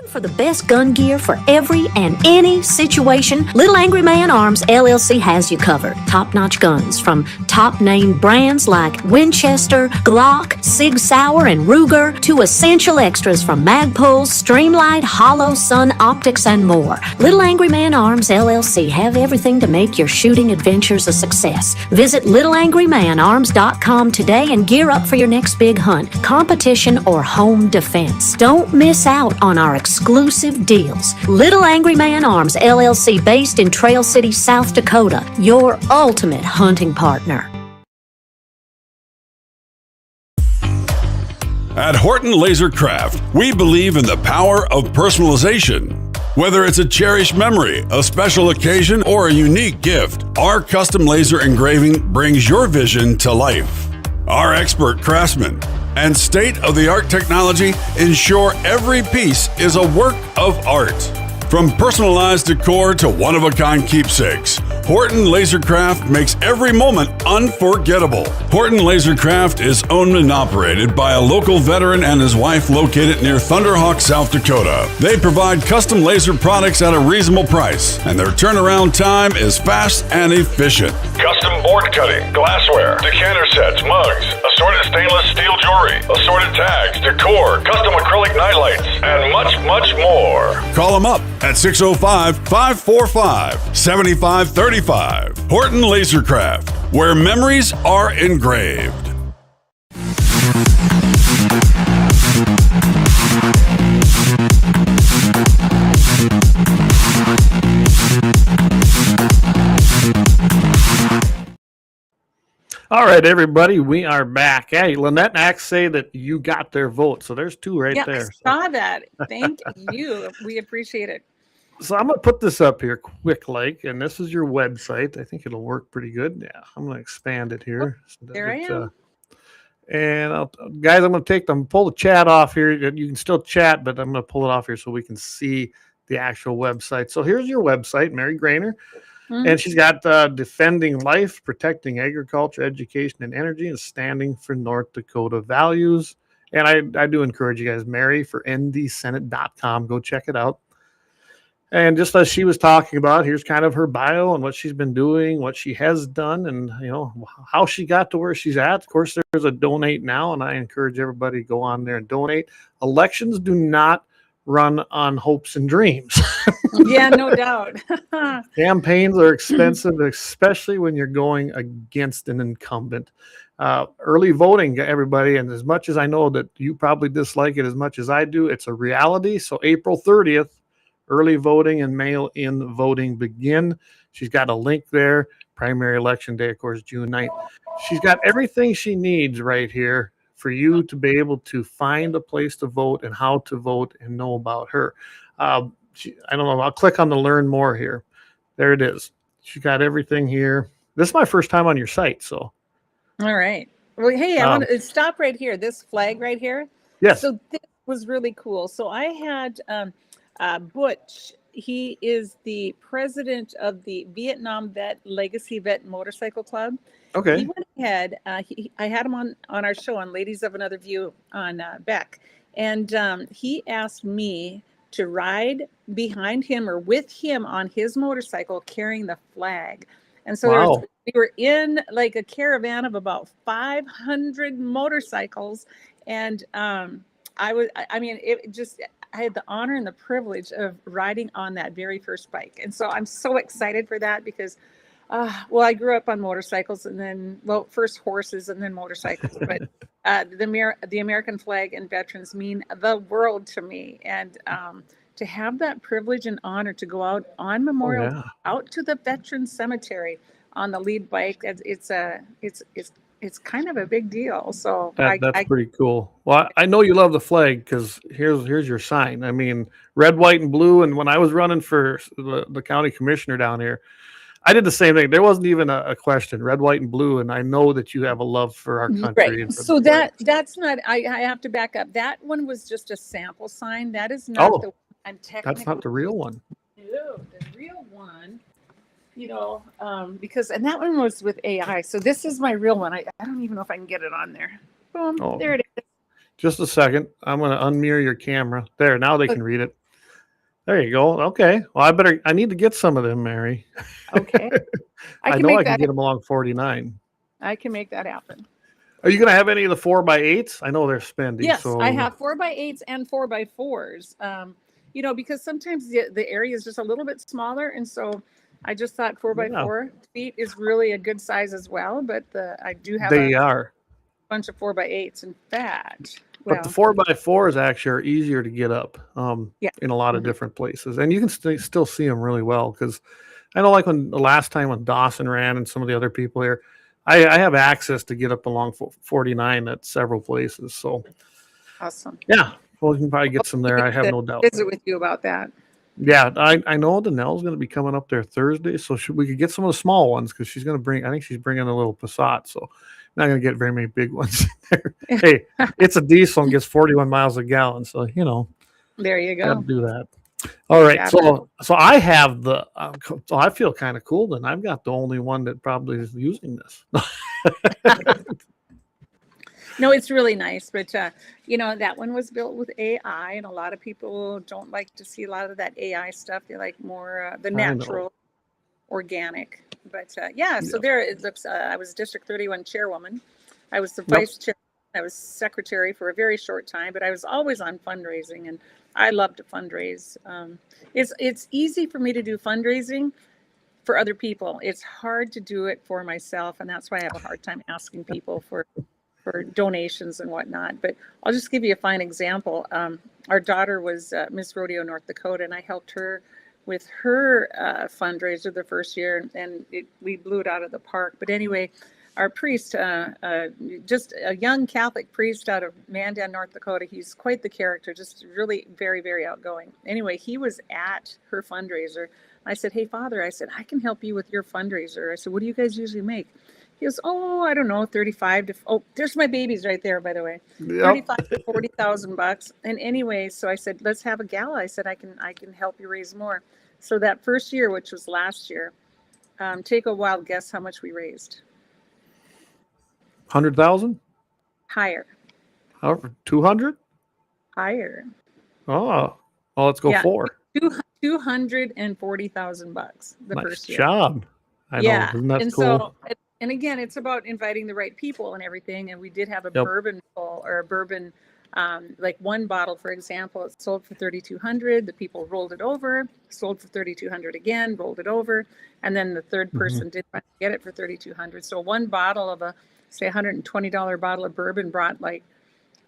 For the best gun gear for every and any situation, Little Angry Man Arms LLC has you covered. Top-notch guns from top-name brands like Winchester, Glock, Sig Sauer, and Ruger to essential extras from Magpul, Streamlight, Hollow, Sun Optics, and more. Little Angry Man Arms LLC have everything to make your shooting adventures a success. Visit littleangrymanarms.com today and gear up for your next big hunt, competition, or home defense. Don't miss out on our exclusive deals. Little Angry Man Arms LLC, based in Trail City, South Dakota, your ultimate hunting partner. At Horton LaserCraft, we believe in the power of personalization. Whether it's a cherished memory, a special occasion, or a unique gift, our custom laser engraving brings your vision to life. Our expert craftsmen and state-of-the-art technology ensure every piece is a work of art. From personalized decor to one-of-a-kind keepsakes, Horton LaserCraft makes every moment unforgettable. Horton LaserCraft is owned and operated by a local veteran and his wife located near Thunderhawk, South Dakota. They provide custom laser products at a reasonable price, and their turnaround time is fast and efficient. Custom board cutting, glassware, decanter sets, mugs, assorted stainless steel jewelry, assorted tags, decor, custom acrylic nightlights, and much, much more. more. Call them up at 605-545-7535. Horton LaserCraft, where memories are engraved. All right, everybody, we are back. Hey, Lynette and Axe say that you got their vote, so there's two right there. I saw that. Thank you. We appreciate it. So I'm going to put this up here quick, and this is your website. I think it'll work pretty good. Yeah, I'm going to expand it here. There I am. And guys, I'm going to pull the chat off here. You can still chat, but I'm going to pull it off here so we can see the actual website. So here's your website, Mary Graner. And she's got defending life, protecting agriculture, education, and energy, and standing for North Dakota values. And I do encourage you guys, Mary for ndsenate.com. Go check it out. And just as she was talking about, here's kind of her bio and what she's been doing, what she has done, and how she got to where she's at. Of course, there's a donate now, and I encourage everybody to go on there and donate. Elections do not run on hopes and dreams. Yeah, no doubt. Campaigns are expensive, especially when you're going against an incumbent. Early voting, everybody, and as much as I know that you probably dislike it as much as I do, it's a reality. So April 30th, early voting and mail-in voting begin. She's got a link there. Primary election day, of course, June 9th. She's got everything she needs right here for you to be able to find a place to vote and how to vote and know about her. I don't know. I'll click on the learn more here. There it is. She got everything here. This is my first time on your site, so. All right. Well, hey, I want to stop right here. This flag right here. Yes. So this was really cool. So I had Butch. He is the president of the Vietnam Legacy Vet Motorcycle Club. Okay. He went ahead. I had him on our show on Ladies of Another View on Beck, and he asked me to ride behind him or with him on his motorcycle carrying the flag. And so we were in like a caravan of about 500 motorcycles. And I had the honor and the privilege of riding on that very first bike. And so I'm so excited for that because, I grew up on motorcycles and then, first horses and then motorcycles. But the American flag and veterans mean the world to me. And to have that privilege and honor to go out on Memorial, out to the Veterans Cemetery on the lead bike, it's kind of a big deal. So that's pretty cool. Well, I know you love the flag because here's your sign. I mean, red, white, and blue. And when I was running for the county commissioner down here, I did the same thing. There wasn't even a question, red, white, and blue. And I know that you have a love for our country. Right. So that's not, I have to back up. That one was just a sample sign. That is not the one I'm technically. That's not the real one. No, the real one, because, and that one was with AI. So this is my real one. I don't even know if I can get it on there. Boom, there it is. Just a second. I'm going to unmirror your camera. There, now they can read it. There you go. Okay. Well, I need to get some of them, Mary. Okay. I know I can get them along 49. I can make that happen. Are you going to have any of the 4x8s? I know they're spendy. Yes, so. I have 4x8s and 4x4s. Because sometimes the area is just a little bit smaller. And so I just thought 4x4 feet is really a good size as well. But I do have a bunch of 4x8s. In fact. But the 4x4s actually are easier to get up in a lot of different places. And you can still see them really well because I know like when the last time when Dawson ran and some of the other people here, I have access to get up along 49 at several places. So awesome. Yeah. Well, we can probably get some there. I have no doubt. Visit with you about that. Yeah. I know Danelle's going to be coming up there Thursday. So we could get some of the small ones because she's going to I think she's bringing a little Passat. So not going to get very many big ones there. Hey, it's a diesel and gets 41 miles a gallon. So, there you go. Do that. All right. So I have so I feel kind of cool then. I've got the only one that probably is using this. No, it's really nice. But, that one was built with AI and a lot of people don't like to see a lot of that AI stuff. They like more the natural, organic. But so there it looks. I was District 31 chairwoman. I was the vice chair I was secretary for a very short time, but I was always on fundraising, and I love to fundraise. It's easy for me to do fundraising for other people. It's hard to do it for myself, and that's why I have a hard time asking people for donations and whatnot. But I'll just give you a fine example. Our daughter was Miss Rodeo North Dakota, and I helped her with her fundraiser the first year, and we blew it out of the park. But anyway, our priest, just a young Catholic priest out of Mandan, North Dakota, he's quite the character, just really very, very outgoing. Anyway, he was at her fundraiser. I said, hey, Father, I said, I can help you with your fundraiser. I said, what do you guys usually make? He goes, oh, I don't know, 35 to, oh, there's my babies right there, by the way, Yep. 35 to 40,000 bucks. And anyway, so I said, let's have a gala. I said, I can help you raise more. So that first year, which was last year, take a wild guess how much we raised. 100,000? Higher. 200? Higher. Oh, let's go Yeah. 4. 240,000 bucks the Nice first year. job. I know. Isn't that and cool? so, and again, it's about inviting the right people and everything. And we did have a Yep. bourbon bowl or a bourbon, like one bottle, for example, it sold for 3,200. The people rolled it over, sold for 3,200 again, rolled it over, and then the third person did get it for 3,200. So one bottle of a, say, $120 bottle of bourbon brought like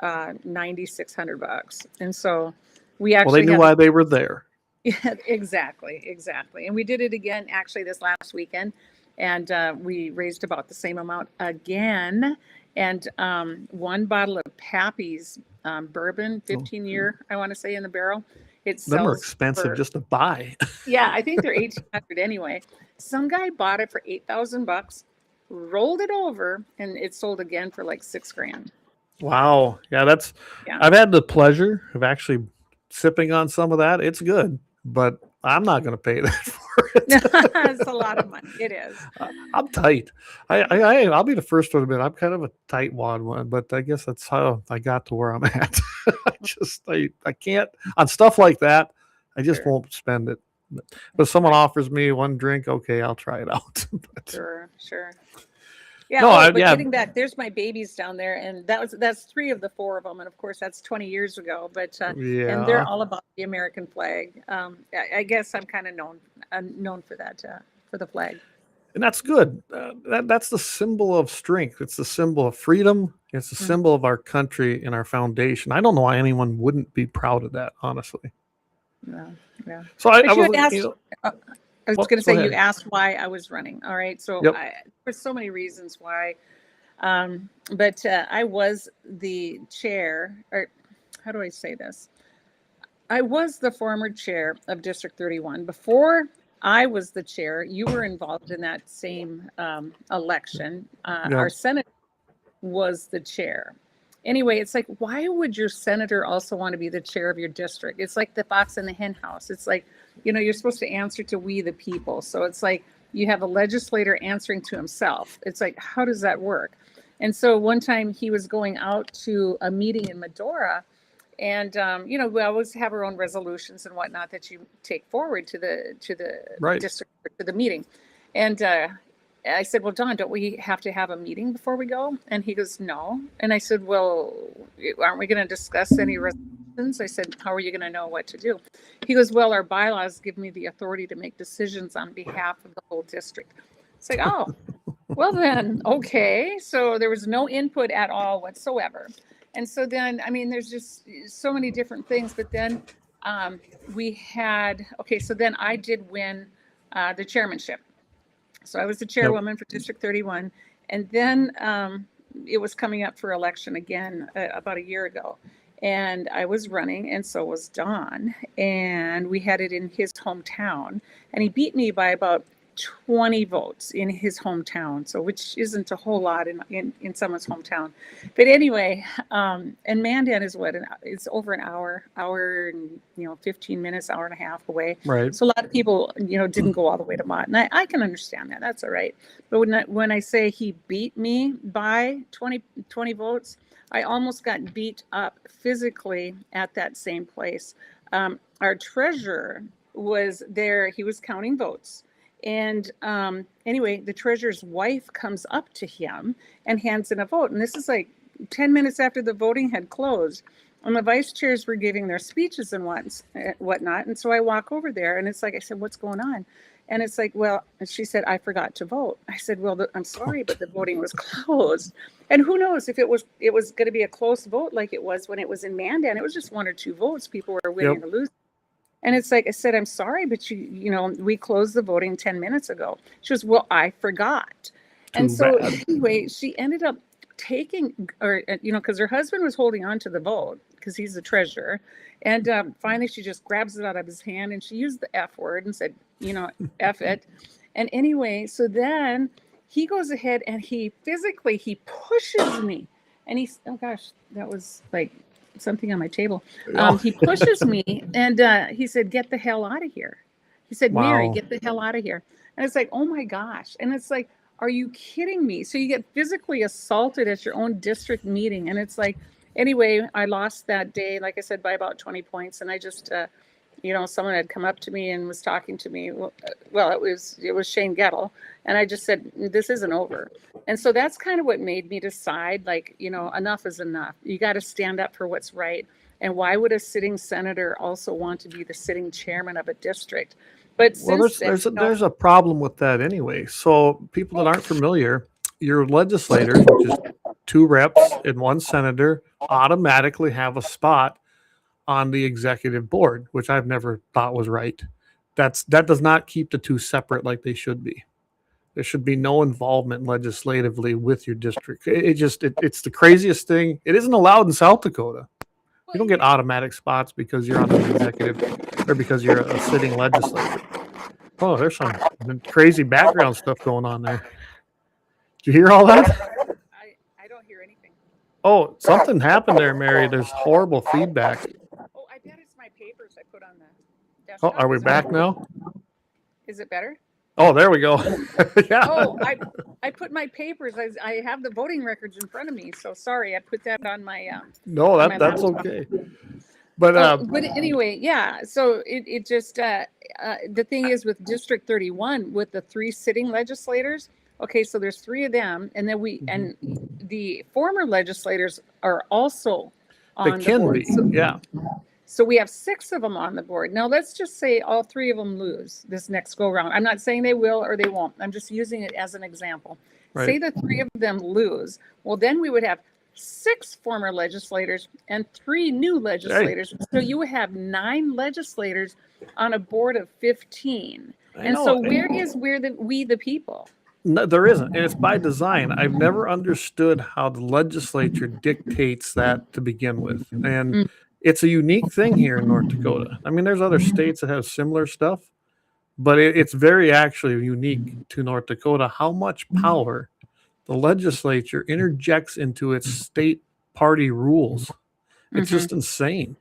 9,600 bucks. And so we actually Well, they knew why they were there. Yeah, exactly. And we did it again, actually, this last weekend, and we raised about the same amount again. And one bottle of Pappy's bourbon, 15-year, I want to say, in the barrel. It sells Them are expensive for, just to buy. yeah, I think they're 1,800 anyway. Some guy bought it for 8,000 bucks, rolled it over, and it sold again for like $6,000. Wow. Yeah, Yeah. I've had the pleasure of actually sipping on some of that. It's good, but I'm not going to pay that for it. It's a lot of money. It is. I'm tight. I'll be the first one to admit I'm kind of a tight wad one, but I guess that's how I got to where I'm at. I can't on stuff like that. I just Sure. won't spend it. But if someone offers me one drink, okay, I'll try it out. But, Sure. Yeah, No, but yeah. getting back, there's my babies down there, and that's 3 of the 4 of them, and of course that's 20 years ago. But and Yeah. they're all about the American flag. I guess I'm kind of known for that, for the flag. And that's good. That's the symbol of strength. It's the symbol of freedom. It's the symbol of our country and our foundation. I don't know why anyone wouldn't be proud of that, honestly. Yeah. So But I you was, had asked, you know, I was Well, going to go say, ahead. you asked why I was running. All right. So Yep. there's so many reasons why. But I was the chair, or how do I say this? I was the former chair of District 31. Before I was the chair, you were involved in that same election. Our senator was the chair. Anyway, it's like, why would your senator also want to be the chair of your district? It's like the fox in the hen house. It's like, you're supposed to answer to we the people. So it's like you have a legislator answering to himself. It's like, how does that work? And so one time he was going out to a meeting in Medora, and we always have our own resolutions and whatnot that you take forward to the Right. district, to the meeting. And I said, well, Don, don't we have to have a meeting before we go? And he goes, no. And I said, well, aren't we going to discuss any resolutions? I said, how are you going to know what to do? He goes, well, our bylaws give me the authority to make decisions on behalf of the whole district. It's like, oh, well then, okay. So there was no input at all whatsoever. And so then, there's just so many different things. But then so then I did win the chairmanship. So I was the chairwoman for District 31. And then it was coming up for election again about a year ago. And I was running, and so was Don. And we had it in his hometown. And he beat me by about 20 votes in his hometown, so which isn't a whole lot in someone's hometown. But anyway, and Mandan is it's over an hour and 15 minutes, hour and a half away. Right. So a lot of people didn't go all the way to Mott, and I can understand that. That's all right. But when I say he beat me by 20 votes, I almost got beat up physically at that same place. Our treasurer was there. He was counting votes. And anyway, the treasurer's wife comes up to him and hands in a vote. And this is like 10 minutes after the voting had closed, and the vice chairs were giving their speeches and whatnot. And so I walk over there, and it's like, I said, what's going on? And it's like, well, and she said, I forgot to vote. I said, well, I'm sorry, but the voting was closed. And who knows if it was going to be a close vote like it was when it was in Mandan. It was just 1 or 2 votes. People were winning or losing. And it's like, I said, I'm sorry, but we closed the voting 10 minutes ago. She goes, well, I forgot. And so anyway, she ended up taking, because her husband was holding on to the vote because he's the treasurer. And finally, she just grabs it out of his hand and she used the F word and said, F it. And anyway, so then he goes ahead and he pushes me. And oh gosh, that was like something on my table. He pushes me and he said, get the hell out of here. He said, Mary, get the hell out of here. And it's like, oh my gosh. And it's like, are you kidding me? So you get physically assaulted at your own district meeting. And it's like, anyway, I lost that day, like I said, by about 20 points. And I just, someone had come up to me and was talking to me. Well, it was Shane Gettle. And I just said, this isn't over. And so that's kind of what made me decide, like, enough is enough. You got to stand up for what's right. And why would a sitting senator also want to be the sitting chairman of a district? But there's a problem with that anyway. So people that aren't familiar, your legislators, which is 2 reps and 1 senator, automatically have a spot on the executive board, which I've never thought was right. That does not keep the 2 separate like they should be. There should be no involvement legislatively with your district. It's the craziest thing. It isn't allowed in South Dakota. You don't get automatic spots because you're on the executive or because you're a sitting legislator. Oh, there's some crazy background stuff going on there. Did you hear all that? I don't hear anything. Oh, something happened there, Mary. There's horrible feedback. Oh, I bet it's my papers I put on the Oh, desktop. are we back now? Is it better? Oh, there we go. Yeah. Oh, I put my papers. I have the voting records in front of me. So sorry, I put that on my. No, that's okay. But anyway, yeah. So it just the thing is with District 31 with the 3 sitting legislators. Okay, so there's 3 of them, and then and the former legislators are also on the board. Yeah. So we have 6 of them on the board. Now, let's just say all 3 of them lose this next go round. I'm not saying they will or they won't. I'm just using it as an example. Right. Say the 3 of them lose. Well, then we would have 6 former legislators and 3 new legislators. Hey. So you would have 9 legislators on a board of 15. Where is we the people? No, there isn't, and it's by design. I've never understood how the legislature dictates that to begin with, and it's a unique thing here in North Dakota. I mean, there's other states that have similar stuff, but it's very actually unique to North Dakota how much power the legislature interjects into its state party rules. It's just insane.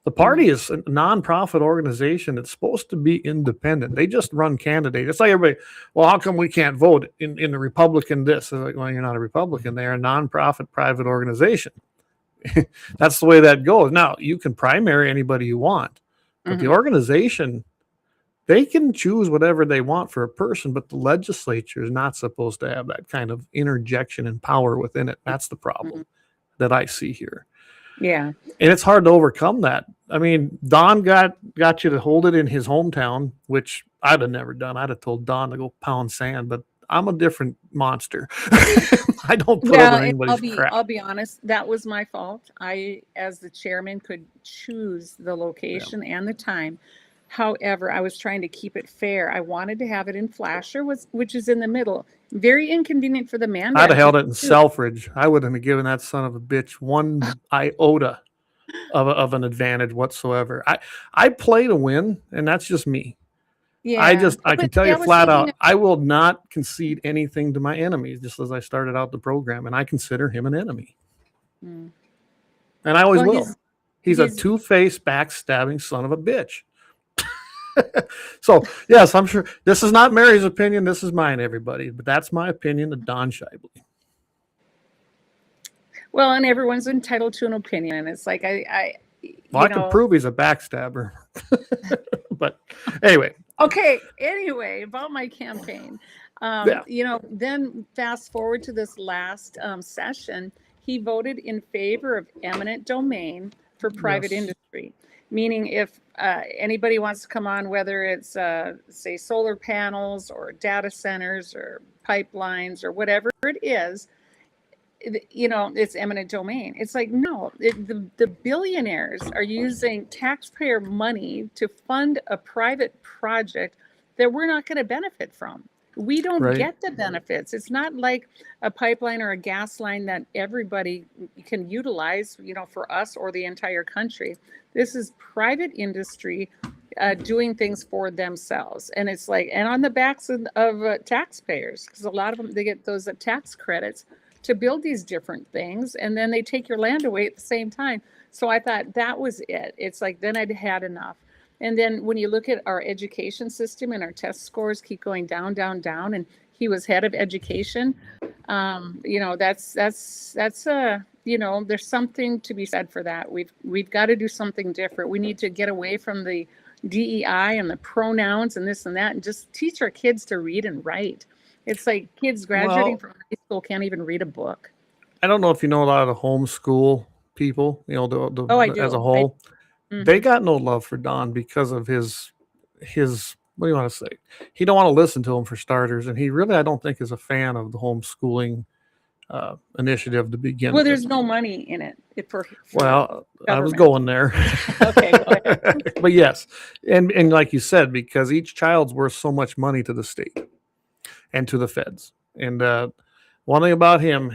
The party is a nonprofit organization that's supposed to be independent. They just run candidates. It's like everybody, well, how come we can't vote in the Republican this? It's like, well, you're not a Republican. They're a nonprofit private organization. That's the way that goes. Now, you can primary anybody you want, but the organization, they can choose whatever they want for a person, but the legislature is not supposed to have that kind of interjection and power within it. That's the problem that I see here. Yeah. And it's hard to overcome that. I mean, Don got you to hold it in his hometown, which I'd have never done. I'd have told Don to go pound sand, but I'm a different monster. I don't put over anybody's crap. I'll be honest. That was my fault. I, as the chairman, could choose the location and the time. However, I was trying to keep it fair. I wanted to have it in Flasher, which is in the middle. Very inconvenient for the man. I'd have held it in Selfridge. I wouldn't have given that son of a bitch one iota of an advantage whatsoever. I play to win, and that's just me. Yeah, I can tell you flat out, I will not concede anything to my enemies, just as I started out the program, and I consider him an enemy. And I always will. He's a two-faced, backstabbing son of a bitch. So, yes, I'm sure this is not Mary's opinion. This is mine, everybody. But that's my opinion of Don Shibley. Well, and everyone's entitled to an opinion. And it's like, I can prove he's a backstabber. But anyway. Okay. Anyway, about my campaign. Then fast forward to this last session. he voted in favor of eminent domain for private Yes. industry, meaning if anybody wants to come on, whether it's say solar panels or data centers or pipelines or whatever it is, it's eminent domain. It's like, no, the billionaires are using taxpayer money to fund a private project that we're not going to benefit from. We don't Right. get the benefits. It's not like a pipeline or a gas line that everybody can utilize, for us or the entire country. This is private industry doing things for themselves. And it's like, and on the backs of taxpayers, because a lot of them, they get those tax credits to build these different things, and then they take your land away at the same time. So I thought that was it. It's like, then I'd had enough. And then when you look at our education system and our test scores keep going down, down, down, and he was head of education, that's there's something to be said for that. We've got to do something different. We need to get away from the DEI and the pronouns and this and that, and just teach our kids to read and write. It's like kids graduating from high school can't even read a book. I don't know if you know a lot of the homeschool people, I do. as a whole. They got no love for Don because of his what do you want to say? He don't want to listen to him, for starters, and he really, I don't think, is a fan of the homeschooling initiative to begin Well, with. there's no money in it. I was going there. Okay, go ahead. But yes, and like you said, because each child's worth so much money to the state and to the feds. And one thing about him,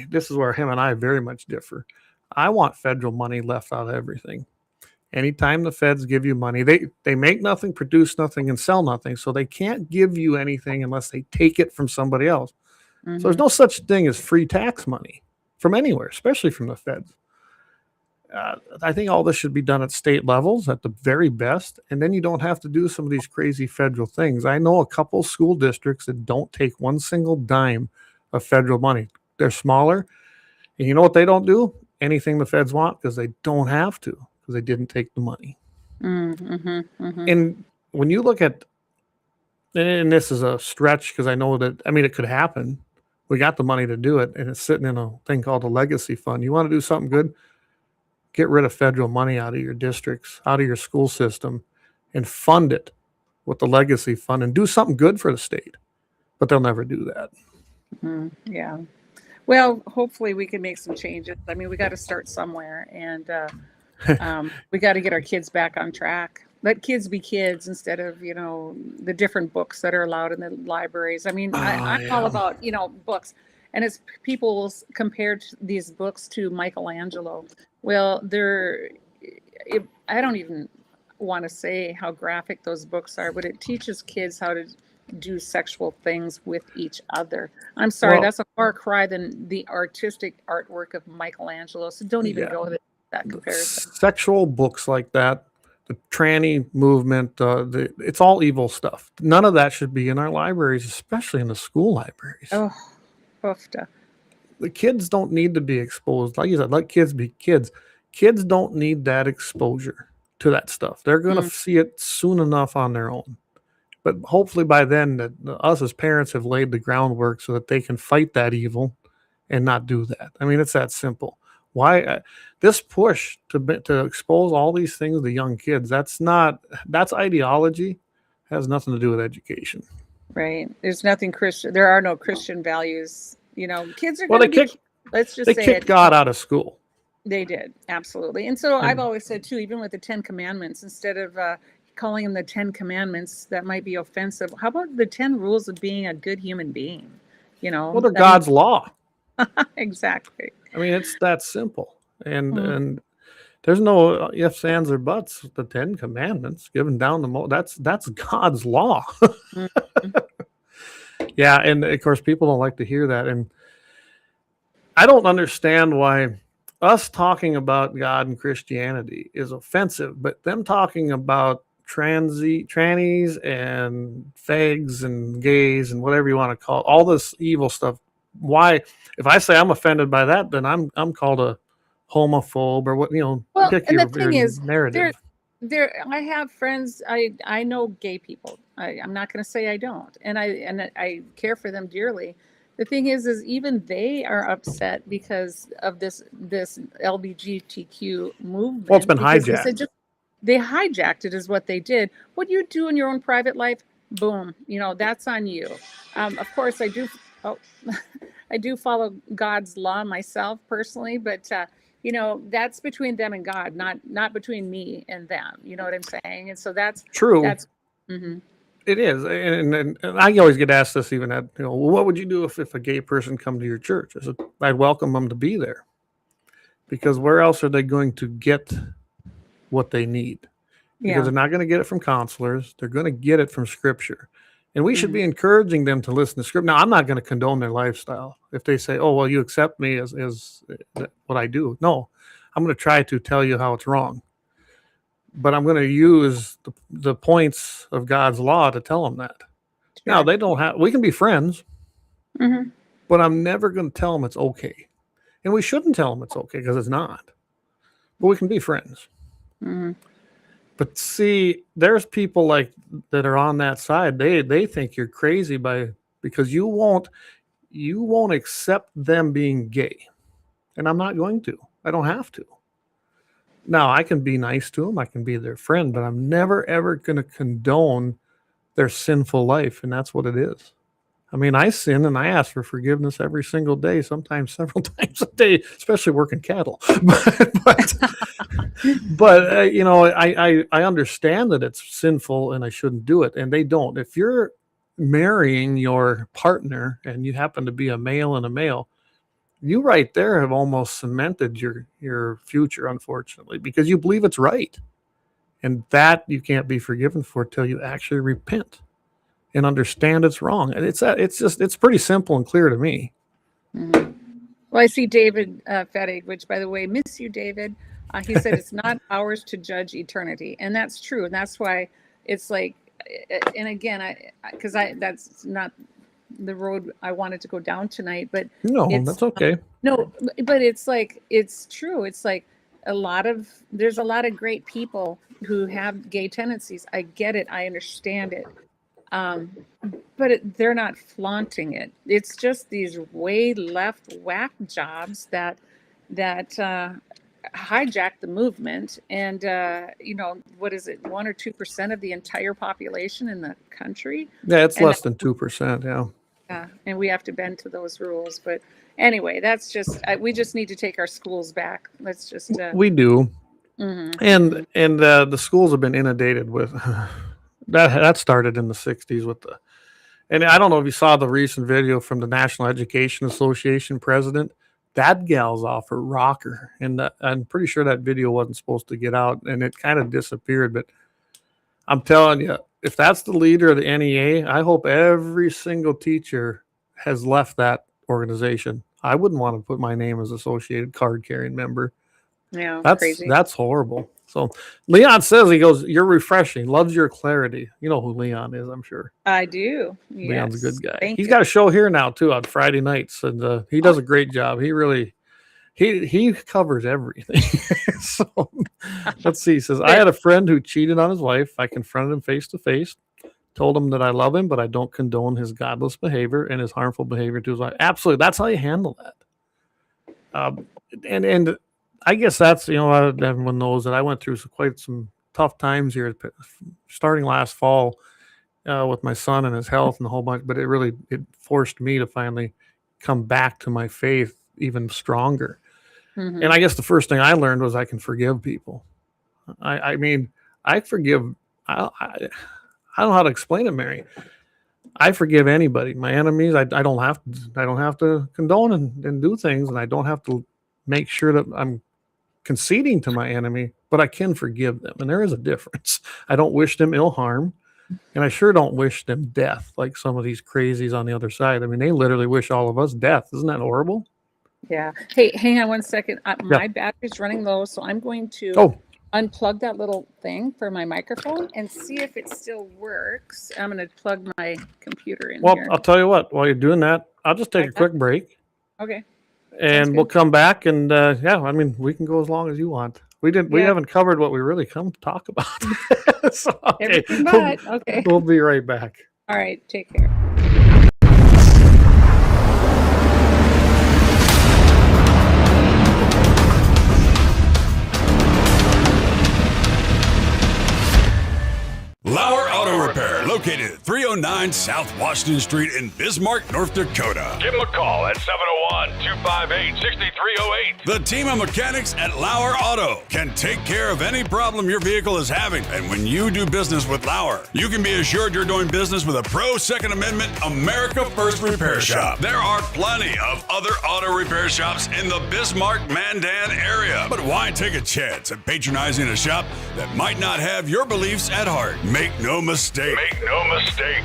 this is where him and I very much differ. I want federal money left out of everything. Anytime the feds give you money, they make nothing, produce nothing, and sell nothing. So they can't give you anything unless they take it from somebody else. So there's no such thing as free tax money from anywhere, especially from the feds. I think all this should be done at state levels at the very best. And then you don't have to do some of these crazy federal things. I know a couple school districts that don't take one single dime of federal money. They're smaller. And you know what they don't do? Anything the feds want, because they don't have to, because they didn't take the money. And when you look at, and this is a stretch because I know that, it could happen. We got the money to do it, and it's sitting in a thing called a legacy fund. You want to do something good? Get rid of federal money out of your districts, out of your school system, and fund it with the legacy fund and do something good for the state. But they'll never do that. Yeah. Well, hopefully we can make some changes. We got to start somewhere, and we got to get our kids back on track. Let kids be kids instead of, the different books that are allowed in the libraries. I'm all about, books. And as people compared these books to Michelangelo, well, I don't even want to say how graphic those books are, but it teaches kids how to do sexual things with each other. I'm sorry, that's a far cry than the artistic artwork of Michelangelo. So don't even go with that comparison. Sexual books like that, the tranny movement, it's all evil stuff. None of that should be in our libraries, especially in the school libraries. Oh, poofta. The kids don't need to be exposed. Like you said, let kids be kids. Kids don't need that exposure to that stuff. They're going to see it soon enough on their own. But hopefully by then, us as parents have laid the groundwork so that they can fight that evil and not do that. It's that simple. Why this push to expose all these things to young kids? That's ideology. It has nothing to do with education. Right. There's nothing Christian. There are no Christian values. Kids are going to they kicked God out of school. They did. Absolutely. And so I've always said too, even with the 10 Commandments, instead of calling them the 10 Commandments, that might be offensive. How about the 10 rules of being a good human being? Well, they're God's law. Exactly. It's that simple. And there's no ifs, ands, or buts. The 10 Commandments given down that's God's law. Yeah, and of course people don't like to hear that. And I don't understand why us talking about God and Christianity is offensive, but them talking about trannies and fags and gays and whatever you want to call it, all this evil stuff. Why, if I say I'm offended by that, then I'm called a homophobe or what, Well, pick and your, the thing is, narrative. I have friends. I know gay people. I'm not going to say I don't, and I care for them dearly. the thing is even they are upset because of this LGBTQ movement. Well, it's been because hijacked. They hijacked it is what they did. What you do in your own private life, boom, that's on you. Of course, I do. Oh, I do follow God's law myself personally, but that's between them and God, not between me and them. You know what I'm saying? And so that's true. That's It is, and I always get asked this even at what would you do if a gay person come to your church? I said I'd welcome them to be there, because where else are they going to get what they need? Because they're not going to get it from counselors. They're going to get it from Scripture. And we should be encouraging them to listen to Scripture. Now, I'm not going to condone their lifestyle. If they say, oh, well, you accept me as what I do. No, I'm going to try to tell you how it's wrong. But I'm going to use the points of God's law to tell them that. Sure. Now, we can be friends, but I'm never going to tell them it's okay. And we shouldn't tell them it's okay because it's not. But we can be friends. But see, there's people that are on that side. They think you're crazy because you won't accept them being gay. And I'm not going to. I don't have to. Now, I can be nice to them. I can be their friend, but I'm never, ever going to condone their sinful life. And that's what it is. I mean, I sin and I ask for forgiveness every single day, sometimes several times a day, especially working cattle. But I understand that it's sinful and I shouldn't do it. And they don't. If you're marrying your partner and you happen to be a male and a male, you right there have almost cemented your future, unfortunately, because you believe it's right. And that you can't be forgiven for till you actually repent and understand it's wrong. And it's pretty simple and clear to me. Well, I see David Fettig, which, by the way, miss you, David. He said it's not ours to judge eternity. And that's true. And that's why it's like, and again, because that's not the road I wanted to go down tonight, but no, that's okay. No, but it's like, it's true. It's like there's a lot of great people who have gay tendencies. I get it. I understand it. But they're not flaunting it. It's just these way left whack jobs that hijack the movement. And, what is it? 1 or 2% of the entire population in the country. Yeah, it's less than 2%. Yeah. Yeah. And we have to bend to those rules. But anyway, that's just, we just need to take our schools back. Let's just, we do. And the schools have been inundated with, that started in the 60s and I don't know if you saw the recent video from the National Education Association president. That gal's off her rocker. And I'm pretty sure that video wasn't supposed to get out and it kind of disappeared. But I'm telling you, if that's the leader of the NEA, I hope every single teacher has left that organization. I wouldn't want to put my name as associated card carrying member. Yeah, that's crazy. That's horrible. So Leon says, he goes, you're refreshing, loves your clarity. You know who Leon is, I'm sure. I do. Leon's a good guy. He's got a show here now too on Friday nights, and he does a great job. He really, he covers everything. So let's see. He says, I had a friend who cheated on his wife. I confronted him face to face, told him that I love him, but I don't condone his godless behavior and his harmful behavior to his wife. Absolutely. That's how you handle that. And I guess that's, everyone knows that I went through quite some tough times here, starting last fall with my son and his health and a whole bunch, but it forced me to finally come back to my faith even stronger. And I guess the first thing I learned was I can forgive people. I mean, I forgive, I don't know how to explain it, Mary. I forgive anybody. My enemies, I don't have to condone and do things, and I don't have to make sure that I'm conceding to my enemy, but I can forgive them. And there is a difference. I don't wish them ill harm, and I sure don't wish them death like some of these crazies on the other side. I mean, they literally wish all of us death. Isn't that horrible? Yeah. Hey, hang on one second. My battery's running low, so I'm going to unplug that little thing for my microphone and see if it still works. I'm going to plug my computer in here. Well, I'll tell you what, while you're doing that, I'll just take a quick break. Okay. And we'll come back and I mean, we can go as long as you want. We haven't covered what we really come to talk about. So, okay. Okay. We'll be right back. All right, take care. located at 309 South Washington Street in Bismarck, North Dakota. Give them a call at 701-258-6308. The team of mechanics at Lauer Auto can take care of any problem your vehicle is having. And when you do business with Lauer, you can be assured you're doing business with a pro Second Amendment America First repair shop. There are plenty of other auto repair shops in the Bismarck-Mandan area. But why take a chance at patronizing a shop that might not have your beliefs at heart? Make no mistake.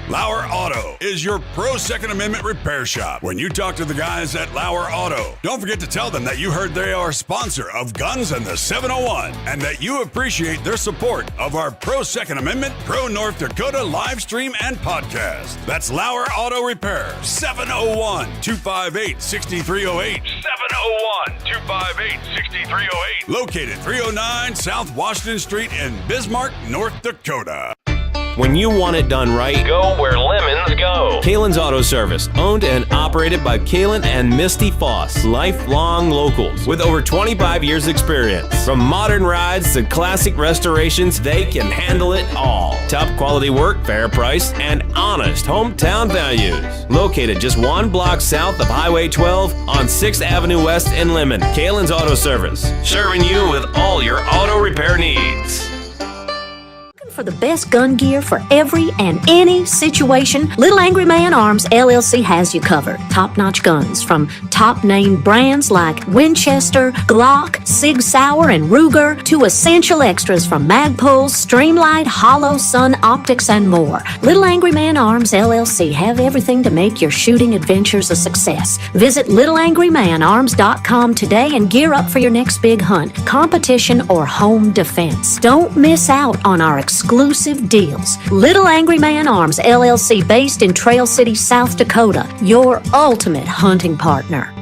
Lauer Auto is your pro Second Amendment repair shop. When you talk to the guys at Lauer Auto, don't forget to tell them that you heard they are a sponsor of Guns and the 701 and that you appreciate their support of our pro Second Amendment, pro North Dakota live stream and podcast. That's Lauer Auto Repair, 701-258-6308. 701-258-6308. Located 309 South Washington Street in Bismarck, North Dakota. When you want it done right, Go where lemons go. Kalon's Auto Service, owned and operated by Kalon and Misty Foss, lifelong locals with over 25 years experience. From modern rides to classic restorations, they can handle it all. Top quality work, fair price, and honest hometown values. Located just one block south of Highway 12 on 6th Avenue West in Lemmon, Kalon's Auto Service, serving you with all your auto repair needs. For the best gun gear for every and any situation, Little Angry Man Arms LLC has you covered. Top-notch guns from top-name brands like Winchester, Glock, Sig Sauer, and Ruger to essential extras from Magpul, Streamlight, Hollow, Sun Optics, and more. Little Angry Man Arms LLC have everything to make your shooting adventures a success. Visit littleangrymanarms.com today and gear up for your next big hunt, competition, or home defense. Don't miss out on our exclusive deals. Little Angry Man Arms LLC, based in Trail City, South Dakota, your ultimate hunting partner.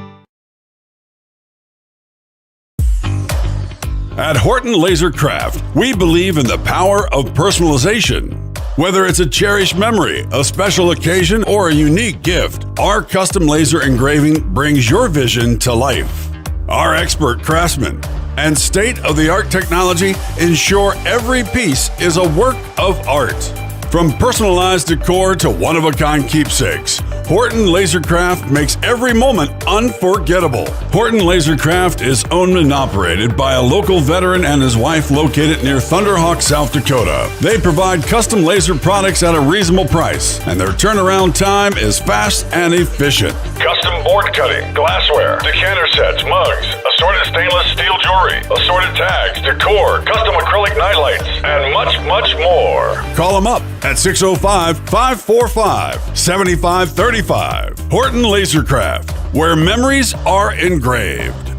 At Horton LaserCraft, we believe in the power of personalization. Whether it's a cherished memory, a special occasion, or a unique gift, our custom laser engraving brings your vision to life. Our expert craftsmen and state-of-the-art technology ensure every piece is a work of art. From personalized decor to one-of-a-kind keepsakes, Horton LaserCraft makes every moment unforgettable. Horton LaserCraft is owned and operated by a local veteran and his wife located near Thunderhawk, South Dakota. They provide custom laser products at a reasonable price, and their turnaround time is fast and efficient. Custom board cutting, glassware, decanter sets, mugs, assorted stainless steel jewelry, assorted tags, decor, custom acrylic nightlights, and much, much more. Call them up at 605-545-7535. Horton LaserCraft, where memories are engraved.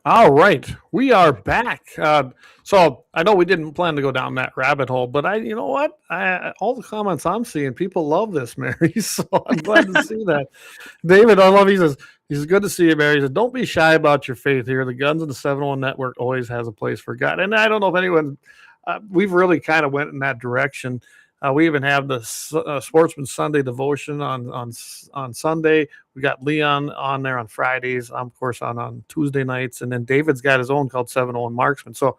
All right, we are back. So I know we didn't plan to go down that rabbit hole, but you know what? All the comments I'm seeing, people love this, Mary. So I'm glad to see that. David, I love. He says, good to see you, Mary. He said, don't be shy about your faith here. The Guns and the 701 Network always has a place for God. And I don't know if anyone, we've really kind of went in that direction. We even have the Sportsman Sunday devotion on Sunday. We got Leon on there on Fridays. I'm, of course, on Tuesday nights. And then David's got his own called 701 Marksman. So,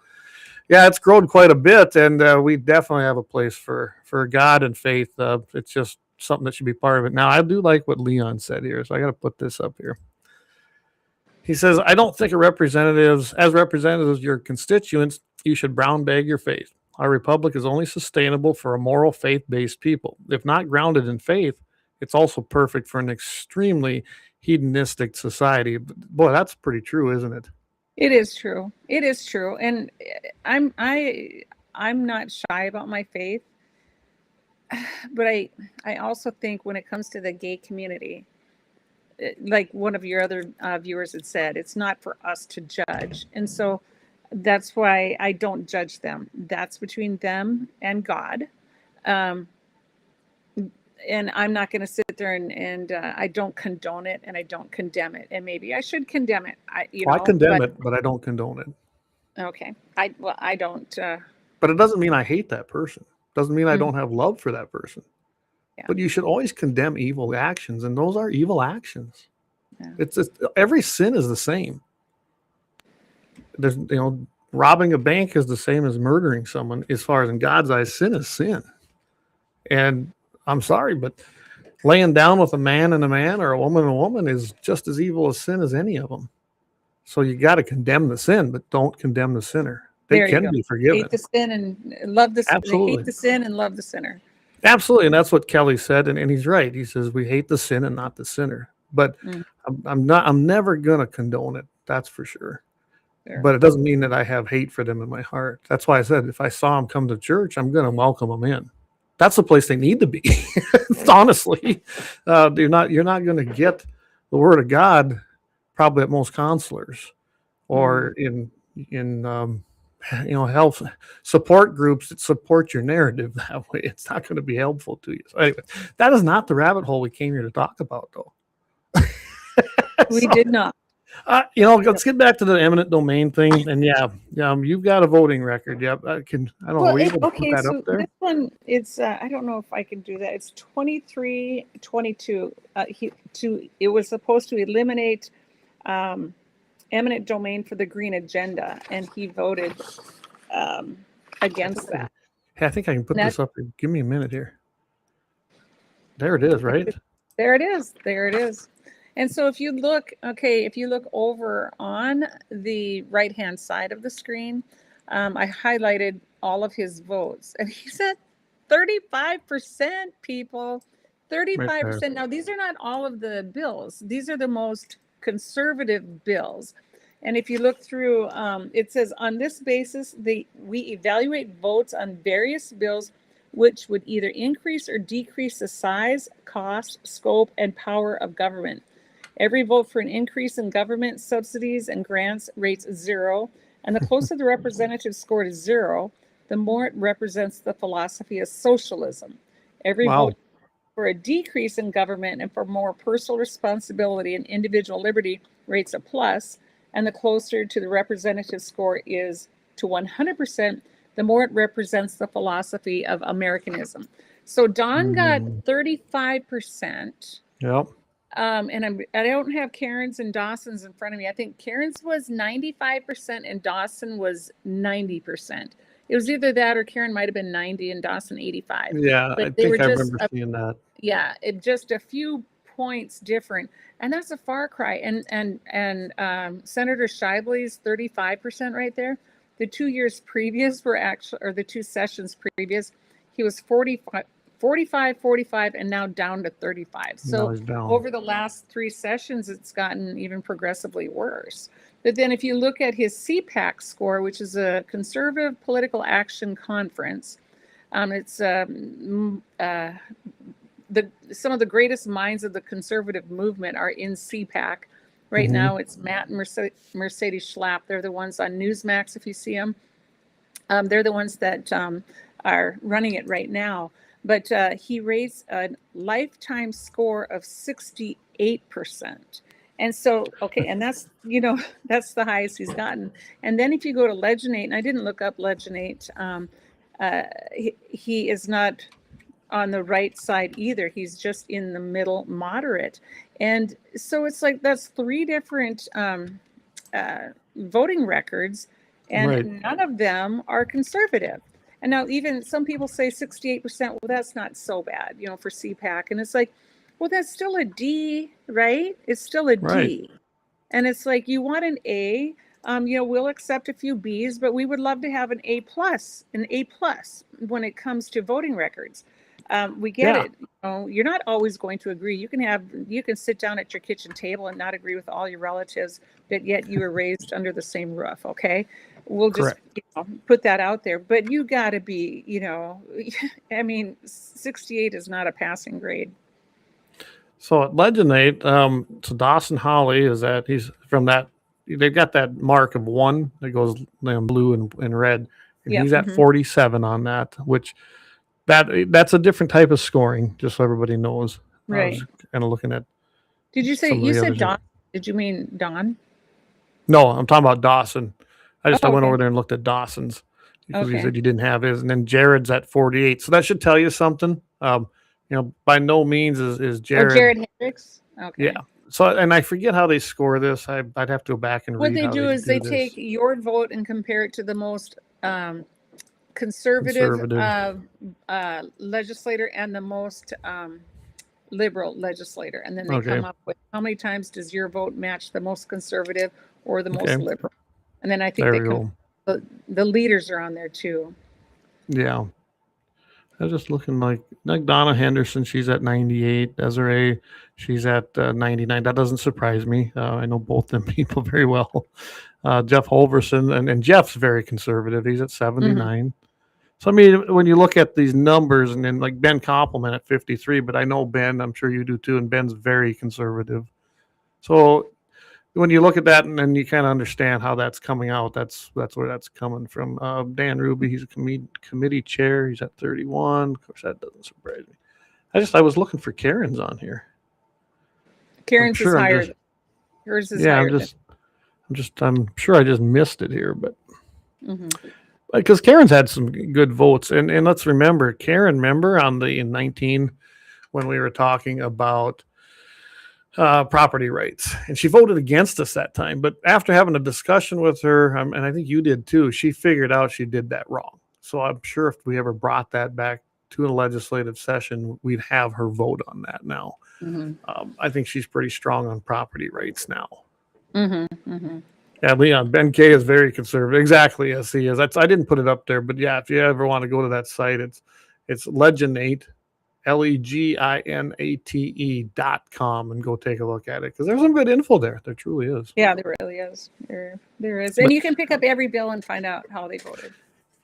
yeah, it's grown quite a bit. And we definitely have a place for God and faith. It's just something that should be part of it. Now, I do like what Leon said here. So I got to put this up here. He says, I don't think as representatives of your constituents, you should brown bag your faith. Our republic is only sustainable for a moral, faith-based people. If not grounded in faith, it's also perfect for an extremely hedonistic society. Boy, that's pretty true, isn't it? It is true. It is true. And I'm not shy about my faith. But I also think when it comes to the gay community, like one of your other viewers had said, it's not for us to judge. And so that's why I don't judge them. That's between them and God. And I'm not going to sit there and I don't condone it and I don't condemn it. And maybe I should condemn it. I condemn it, but I don't condone it. Okay. I don't. But it doesn't mean I hate that person. Doesn't mean I don't have love for that person. Yeah. But you should always condemn evil actions, and those are evil actions. Yeah. It's every sin is the same. There's robbing a bank is the same as murdering someone. As far as in God's eyes, sin is sin. And I'm sorry, but laying down with a man and a man or a woman is just as evil as sin as any of them. So you got to condemn the sin, but don't condemn the sinner. They can be forgiven. Hate the sin and love the sin. Absolutely. Hate the sin and love the sinner. Absolutely. And that's what Kelly said. And he's right. He says we hate the sin and not the sinner. But I'm never going to condone it. That's for sure. Fair. But it doesn't mean that I have hate for them in my heart. That's why I said if I saw them come to church, I'm going to welcome them in. That's the place they need to be. Honestly, you're not going to get the word of God probably at most counselors or in health support groups that support your narrative that way. It's not going to be helpful to you. So anyway, that is not the rabbit hole we came here to talk about, though. We did not. Let's get back to the eminent domain thing. And you've got a voting record. Yeah, I don't know. Are you able to put that up there? This one, it's I don't know if I can do that. It's 2322. It was supposed to eliminate eminent domain for the green agenda, and he voted against that. Hey, I think I can put this up here. Give me a minute here. There it is, right? There it is. And so if you look over on the right-hand side of the screen, I highlighted all of his votes. And he's at 35%, people. 35%. Right. Now, these are not all of the bills. These are the most conservative bills. And if you look through, it says, on this basis, we evaluate votes on various bills which would either increase or decrease the size, cost, scope, and power of government. Every vote for an increase in government subsidies and grants rates 0, and the closer the representative score to 0, the more it represents the philosophy of socialism. Every vote for a decrease in government and for more personal responsibility and individual liberty rates a plus, and the closer to the representative score is to 100%, the more it represents the philosophy of Americanism. So Don got 35%. Yep. And I don't have Karen's and Dawson's in front of me. I think Karen's was 95% and Dawson was 90%. It was either that or Karen might have been 90 and Dawson 85. Yeah, I think I remember seeing that. Yeah, it just a few points different, and that's a far cry. And Senator Shively's 35% right there. The 2 years previous were actually, or the 2 sessions previous, he was 45, 45, and now down to 35. So over the last 3 sessions, it's gotten even progressively worse. But then if you look at his CPAC score, which is a Conservative Political Action Conference, it's some of the greatest minds of the conservative movement are in CPAC. Right now, it's Matt and Mercedes Schlapp. They're the ones on Newsmax, if you see them. They're the ones that are running it right now. But he raised a lifetime score of 68%. And so, and that's, that's the highest he's gotten. And then if you go to Leginate, and I didn't look up Leginate, he is not on the right side either. He's just in the middle moderate. And so it's like that's 3 different voting records, and none of them are conservative. And now even some people say 68%, well, that's not so bad, for CPAC. And it's like, well, that's still a D, right? It's still a D. And it's like, you want an A, we'll accept a few Bs, but we would love to have an A+, when it comes to voting records. We get it. You're not always going to agree. You can sit down at your kitchen table and not agree with all your relatives, but yet you were raised under the same roof. Okay. We'll just put that out there, but you got to be, 68 is not a passing grade. So at Leginate, so Dawson Holly he's from that, they've got that mark of 1 that goes blue and red. And he's at 47 on that, which that's a different type of scoring, just so everybody knows. Right. I was kind of looking at. Did you said Don? Did you mean Don? No, I'm talking about Dawson. I went over there and looked at Dawson's because he said you didn't have his. And then Jared's at 48. So that should tell you something. by no means is Oh, Jared. Jared Hendricks. Okay. Yeah. So, and I forget how they score this. I'd have to go back and What read they how do is they this. take your vote and compare it to the most conservative legislator and the most liberal legislator, and then they come up with how many times does your vote match the most conservative or the most liberal, and then I think the leaders are on there too. Yeah. I was just looking like Donna Henderson. She's at 98. Desiree, she's at 99. That doesn't surprise me. I know both them people very well. Jeff Holverson, and Jeff's very conservative. He's at 79. So, I mean, when you look at these numbers, and then like Ben Compliment at 53, but I know Ben, I'm sure you do too, and Ben's very conservative. So when you look at that and then you kind of understand how that's coming out, that's where that's coming from. Dan Ruby, he's a committee chair. He's at 31. Of course, that doesn't surprise me. I was looking for Karen's on here. Karen's is higher. Yours is higher. I'm sure I just missed it here, but because Karen's had some good votes, and let's remember, Karen, in 19 when we were talking about property rights, and she voted against us that time. But after having a discussion with her, and I think you did too, she figured out she did that wrong. So I'm sure if we ever brought that back to a legislative session, we'd have her vote on that now. I think she's pretty strong on property rights now. Yeah, Leon, Ben K is very conservative. Exactly, yes, he is. I didn't put it up there, but yeah, if you ever want to go to that site, it's Leginate, LEGINATE.com, and go take a look at it, because there's some good info there. There truly is. Yeah, there really is. There is. And you can pick up every bill and find out how they voted.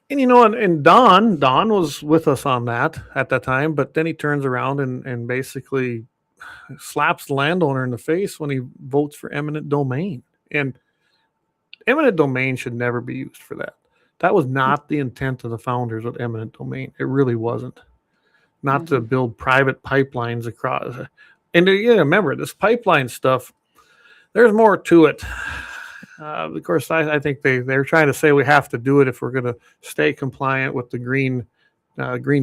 And and Don was with us on that at that time, but then he turns around and basically slaps the landowner in the face when he votes for eminent domain. And eminent domain should never be used for that. That was not the intent of the founders of eminent domain. It really wasn't. Not to build private pipelines across. And remember, this pipeline stuff, there's more to it. Of course, I think they're trying to say we have to do it if we're going to stay compliant with the green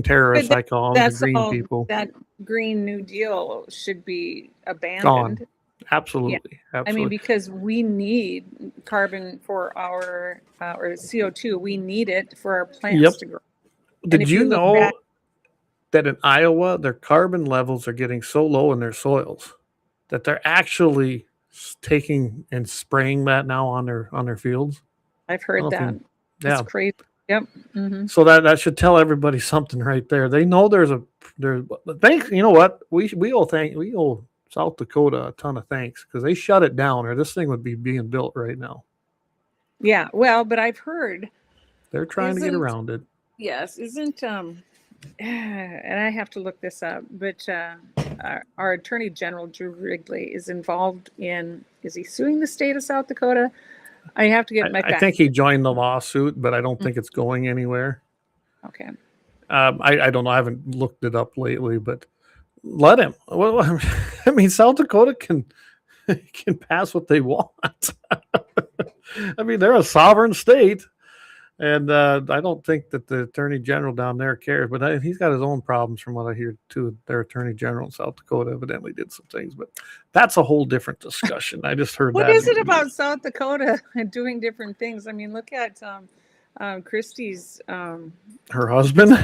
terrorists, I call them, the green people. That Green New Deal should be abandoned. Gone. Absolutely. Yeah. I mean, because we need carbon for our or CO2. We need it for our plants to grow. Did you know that in Iowa, their carbon levels are getting so low in their soils that they're actually taking and spraying that now on their fields? I've heard that. That's crazy. Yep. So that should tell everybody something right there. They know there's thanks. You know what? We owe South Dakota a ton of thanks, because they shut it down, or this thing would be being built right now. Yeah. Well, but I've heard they're trying to get around it. Yes. Isn't and I have to look this up, but our Attorney General Drew Wrigley is involved in. Is he suing the state of South Dakota? I have to get my. I think he joined the lawsuit, but I don't think it's going anywhere. Okay. I don't know. I haven't looked it up lately, but let him. Well, I mean, South Dakota can pass what they want. I mean, they're a sovereign state. And I don't think that the attorney general down there cares, but he's got his own problems from what I hear too. Their attorney general in South Dakota evidently did some things, but that's a whole different discussion. I just heard what that. What is it about South Dakota and doing different things? I mean, look at Christie's her husband.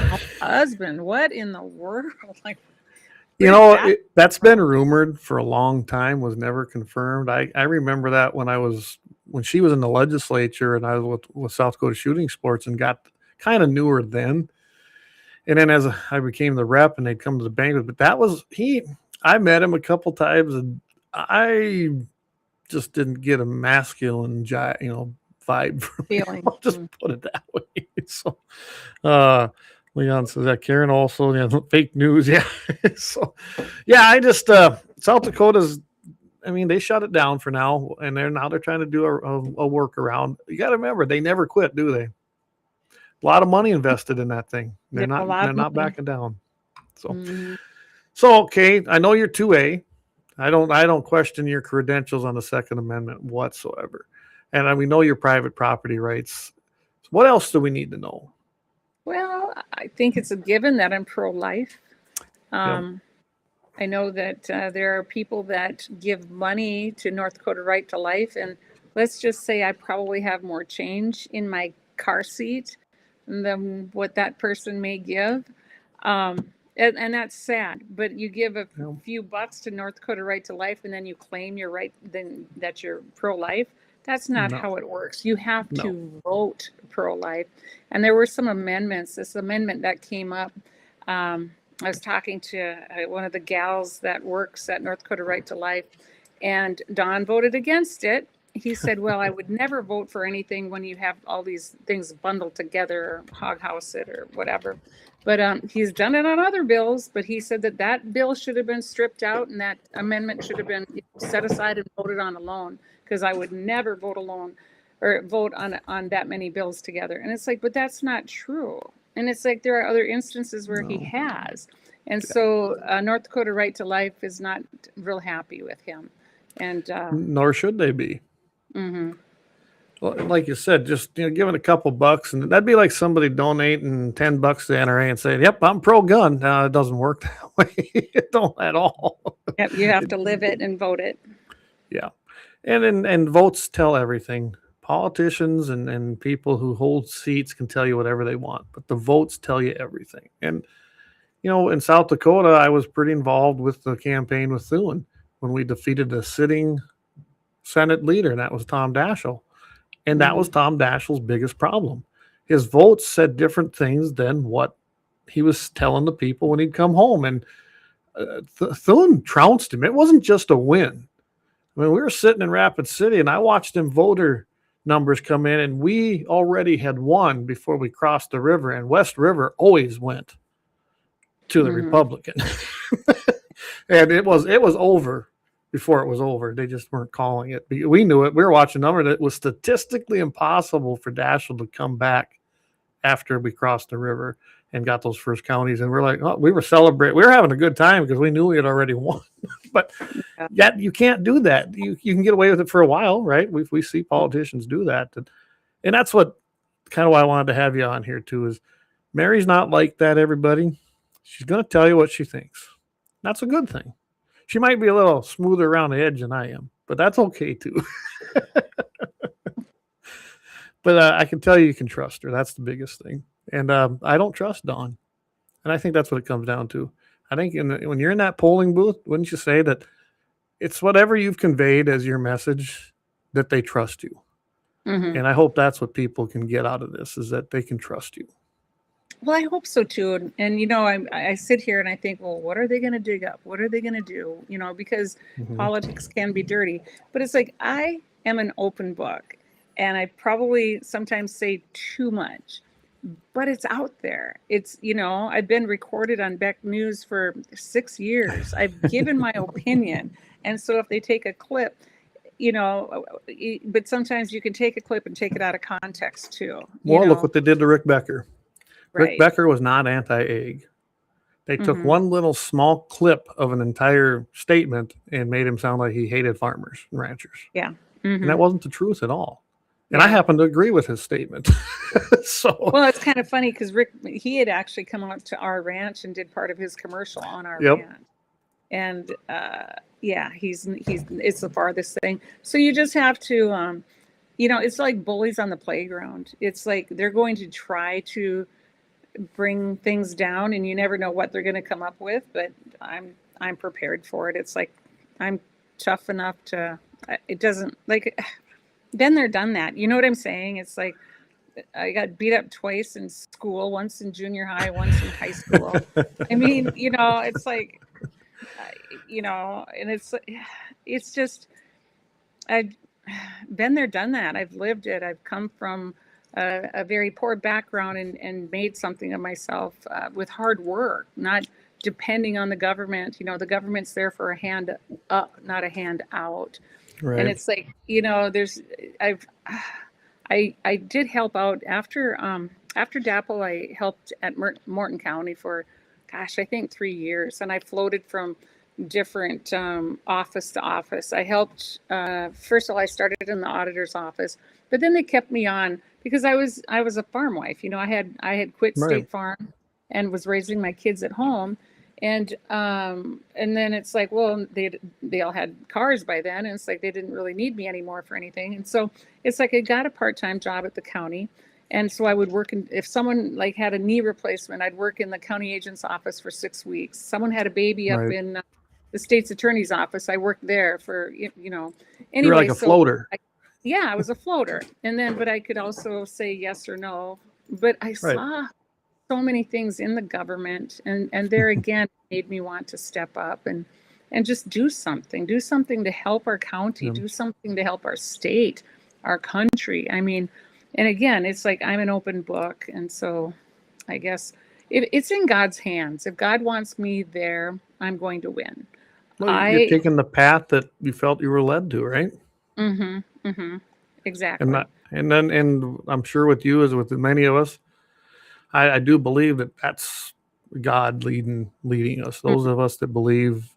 What in the world? Like, that's been rumored for a long time, was never confirmed. I remember that when she was in the legislature, and I was with South Dakota Shooting Sports, and got kind of knew her then. And then as I became the rep, and they'd come to the banquet, but that was I met him a couple times, and I just didn't get a masculine, vibe from him. I'll just put it that way. So, Leon says that Karen also, fake news. Yeah. So, I just, South Dakota's, I mean, they shut it down for now, and they're trying to do a workaround. You got to remember, they never quit, do they? A lot of money invested in that thing. They're not backing down. So, okay, I know you're 2A. I don't question your credentials on the Second Amendment whatsoever, and we know your private property rights. What else do we need to know? Well, I think it's a given that I'm pro-life. I know that there are people that give money to North Dakota Right to Life, and let's just say I probably have more change in my car seat than what that person may give. And that's sad, but you give a few bucks to North Dakota Right to Life, and then you claim you're right, then that you're pro-life. That's not how it works. You have to vote pro-life. And there were some amendments. This amendment that came up, I was talking to one of the gals that works at North Dakota Right to Life, and Don voted against it. He said, well, I would never vote for anything when you have all these things bundled together, or hog house it or whatever. But he's done it on other bills, but he said that that bill should have been stripped out and that amendment should have been set aside and voted on alone, because I would never vote alone or vote on that many bills together. And it's like, but that's not true. And it's like there are other instances where he has. And so North Dakota Right to Life is not real happy with him. And nor should they be. Mm-hmm. Well, like you said, just giving a couple bucks, and that'd be like somebody donating $10 to the NRA and saying, "Yep, I'm pro-gun." No, it doesn't work that way. It don't at all. Yep, you have to live it and vote it. Yeah, and votes tell everything. Politicians and people who hold seats can tell you whatever they want, but the votes tell you everything. And in South Dakota, I was pretty involved with the campaign with Thune when we defeated the sitting Senate leader, and that was Tom Daschle. And that was Tom Daschle's biggest problem. His votes said different things than what he was telling the people when he'd come home. And Thune trounced him. It wasn't just a win. I mean, we were sitting in Rapid City, and I watched them voter numbers come in, and we already had won before we crossed the river. And West River always went to the Republican. And it was over before it was over. They just weren't calling it. We knew it. We were watching a number that it was statistically impossible for Daschle to come back after we crossed the river and got those first counties. And we're like, oh, we were celebrating. We were having a good time because we knew we had already won. But yet you can't do that. You can get away with it for a while, right? We see politicians do that. And that's what kind of why I wanted to have you on here too, is Mary's not like that, everybody. She's going to tell you what she thinks. That's a good thing. She might be a little smoother around the edge than I am, but that's okay too. But I can tell you can trust her. That's the biggest thing. And I don't trust Dawn. And I think that's what it comes down to. I think when you're in that polling booth, wouldn't you say that it's whatever you've conveyed as your message that they trust you? Mm-hmm. And I hope that's what people can get out of this, is that they can trust you. Well, I hope so too. And I sit here and I think, well, what are they going to dig up? What are they going to do? Because politics can be dirty. But it's like, I am an open book, and I probably sometimes say too much, but it's out there. It's, I've been recorded on Beck News for 6 years. I've given my opinion. And so if they take a clip, but sometimes you can take a clip and take it out of context too. Well, look what they did to Rick Becker. Right. Rick Becker was not anti-egg. They took one little small clip of an entire statement and made him sound like he hated farmers and ranchers. Yeah. And that wasn't the truth at all. And I happen to agree with his statement. Well, it's kind of funny because Rick, he had actually come out to our ranch and did part of his commercial on our ranch. And it's the farthest thing. So you just have to, it's like bullies on the playground. It's like they're going to try to bring things down, and you never know what they're going to come up with. But I'm prepared for it. It's like I'm tough enough to. It doesn't like. Been there, done that. You know what I'm saying? It's like I got beat up twice in school, once in junior high, once in high school. I mean, it's like, and it's just, I've been there, done that. I've lived it. I've come from a very poor background and made something of myself with hard work, not depending on the government. The government's there for a hand up, not a hand out. Right. And it's like, I did help out after DAPL. I helped at Morton County for, I think 3 years. And I floated from different office to office. I helped, first of all, I started in the auditor's office, but then they kept me on because I was a farm wife. I had quit State Farm and was raising my kids at home. And then it's like, well, they all had cars by then, and it's like they didn't really need me anymore for anything. And so it's like I got a part-time job at the county. And so I would work if someone like had a knee replacement, I'd work in the county agent's office for 6 weeks. Someone had a baby up in the state's attorney's office. I worked there for, anyway. You're like a floater. I was a floater. And then, but I could also say yes or no. But I saw so many things in the government, and there again made me want to step up and just do something to help our county, do something to help our state, our country. I mean, and again, it's like I'm an open book. And so I guess it's in God's hands. If God wants me there, I'm going to win. Well, you're taking the path that you felt you were led to, right? Exactly. And I'm sure with you, as with many of us, I do believe that that's God leading us. Those of us that believe,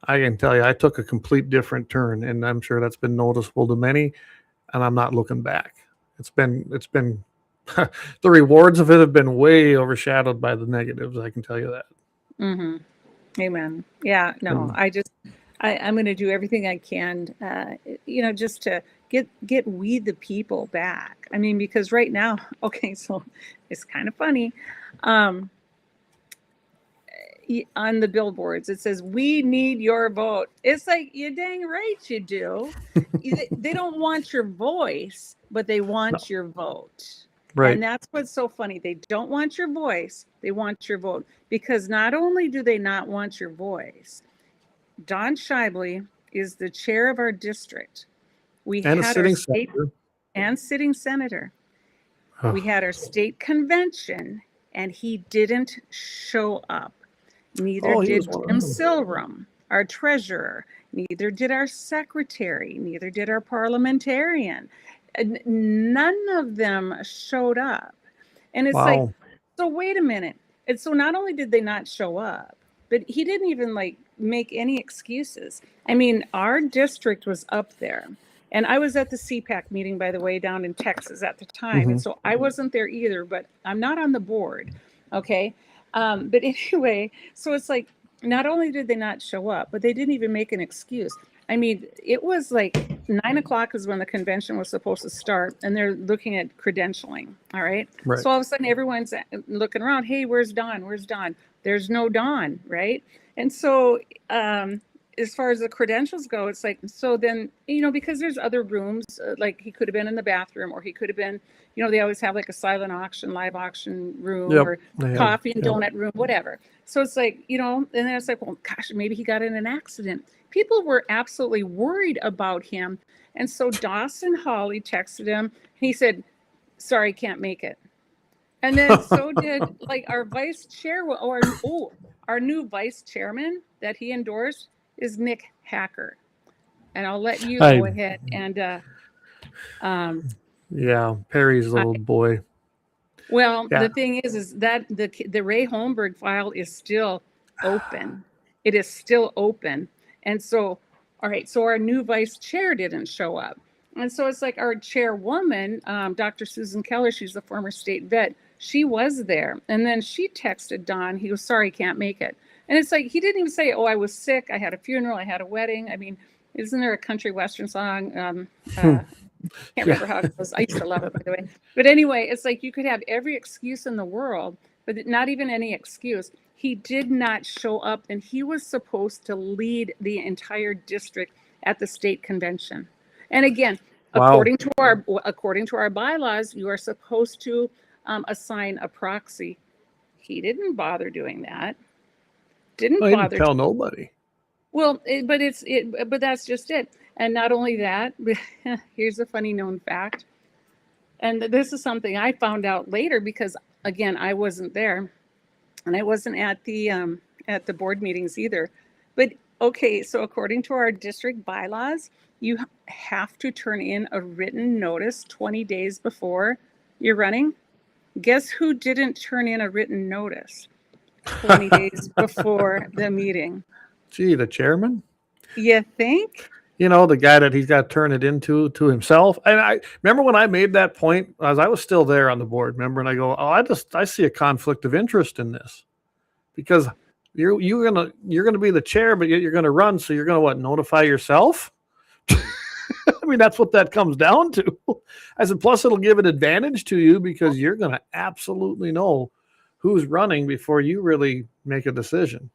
I can tell you, I took a complete different turn, and I'm sure that's been noticeable to many, and I'm not looking back. It's been the rewards of it have been way overshadowed by the negatives. I can tell you that. Amen. Yeah, no, I'm going to do everything I can, just to get we the people back. I mean, because right now, okay, so it's kind of funny. On the billboards, it says, "We need your vote." It's like, you're dang right you do. They don't want your voice, but they want your vote. Right. And that's what's so funny. They don't want your voice. They want your vote. Because not only do they not want your voice, Don Shibley is the chair of our district. We had our state and sitting senator. We had our state convention, and he didn't show up. Neither did Tim Silrum, our treasurer. Neither did our secretary. Neither did our parliamentarian. None of them showed up. And it's like, so wait a minute. And so not only did they not show up, but he didn't even make any excuses. I mean, our district was up there. And I was at the CPAC meeting, by the way, down in Texas at the time. And so I wasn't there either, but I'm not on the board. Okay. But anyway, so it's like, not only did they not show up, but they didn't even make an excuse. I mean, it was like 9 o'clock is when the convention was supposed to start, and they're looking at credentialing. All right. So all of a sudden, everyone's looking around. Hey, where's Don? Where's Don? There's no Don. Right. And so as far as the credentials go, it's like, so then, because there's other rooms, like he could have been in the bathroom, or he could have been, they always have like a silent auction, live auction room, or coffee and donut room, whatever. So it's like, and then it's like, well, gosh, maybe he got in an accident. People were absolutely worried about him. And so Dawson Hawley texted him, and he said, "Sorry, can't make it." And then so did like our vice chair, or our new vice chairman that he endorsed is Nick Hacker. And I'll let you go ahead and Perry's little boy. Well, the thing is that the Ray Holmberg file is still open. It is still open. And so, all right, so our new vice chair didn't show up. And so it's like our chairwoman, Dr. Susan Keller, she's a former state vet. She was there. And then she texted Don. He was sorry, can't make it. And it's like, he didn't even say, oh, I was sick. I had a funeral. I had a wedding. I mean, isn't there a country western song? Can't remember how it goes. I used to love it, by the way. But anyway, it's like you could have every excuse in the world, but not even any excuse. He did not show up, and he was supposed to lead the entire district at the state convention. And again, according to our bylaws, you are supposed to assign a proxy. He didn't bother doing that. Didn't tell nobody. Well, but that's just it. And not only that, here's a funny known fact. And this is something I found out later because, again, I wasn't there. And I wasn't at the board meetings either. But okay, so according to our district bylaws, you have to turn in a written notice 20 days before you're running. Guess who didn't turn in a written notice 20 days before the meeting? Gee, the chairman? You think? The guy that he's got to turn it into to himself. And I remember when I made that point, as I was still there on the board, remember? And I go, I see a conflict of interest in this, because You're gonna be the chair, but yet you're gonna run. So you're gonna what? Notify yourself? I mean, that's what that comes down to. I said, plus it'll give an advantage to you because you're gonna absolutely know who's running before you really make a decision.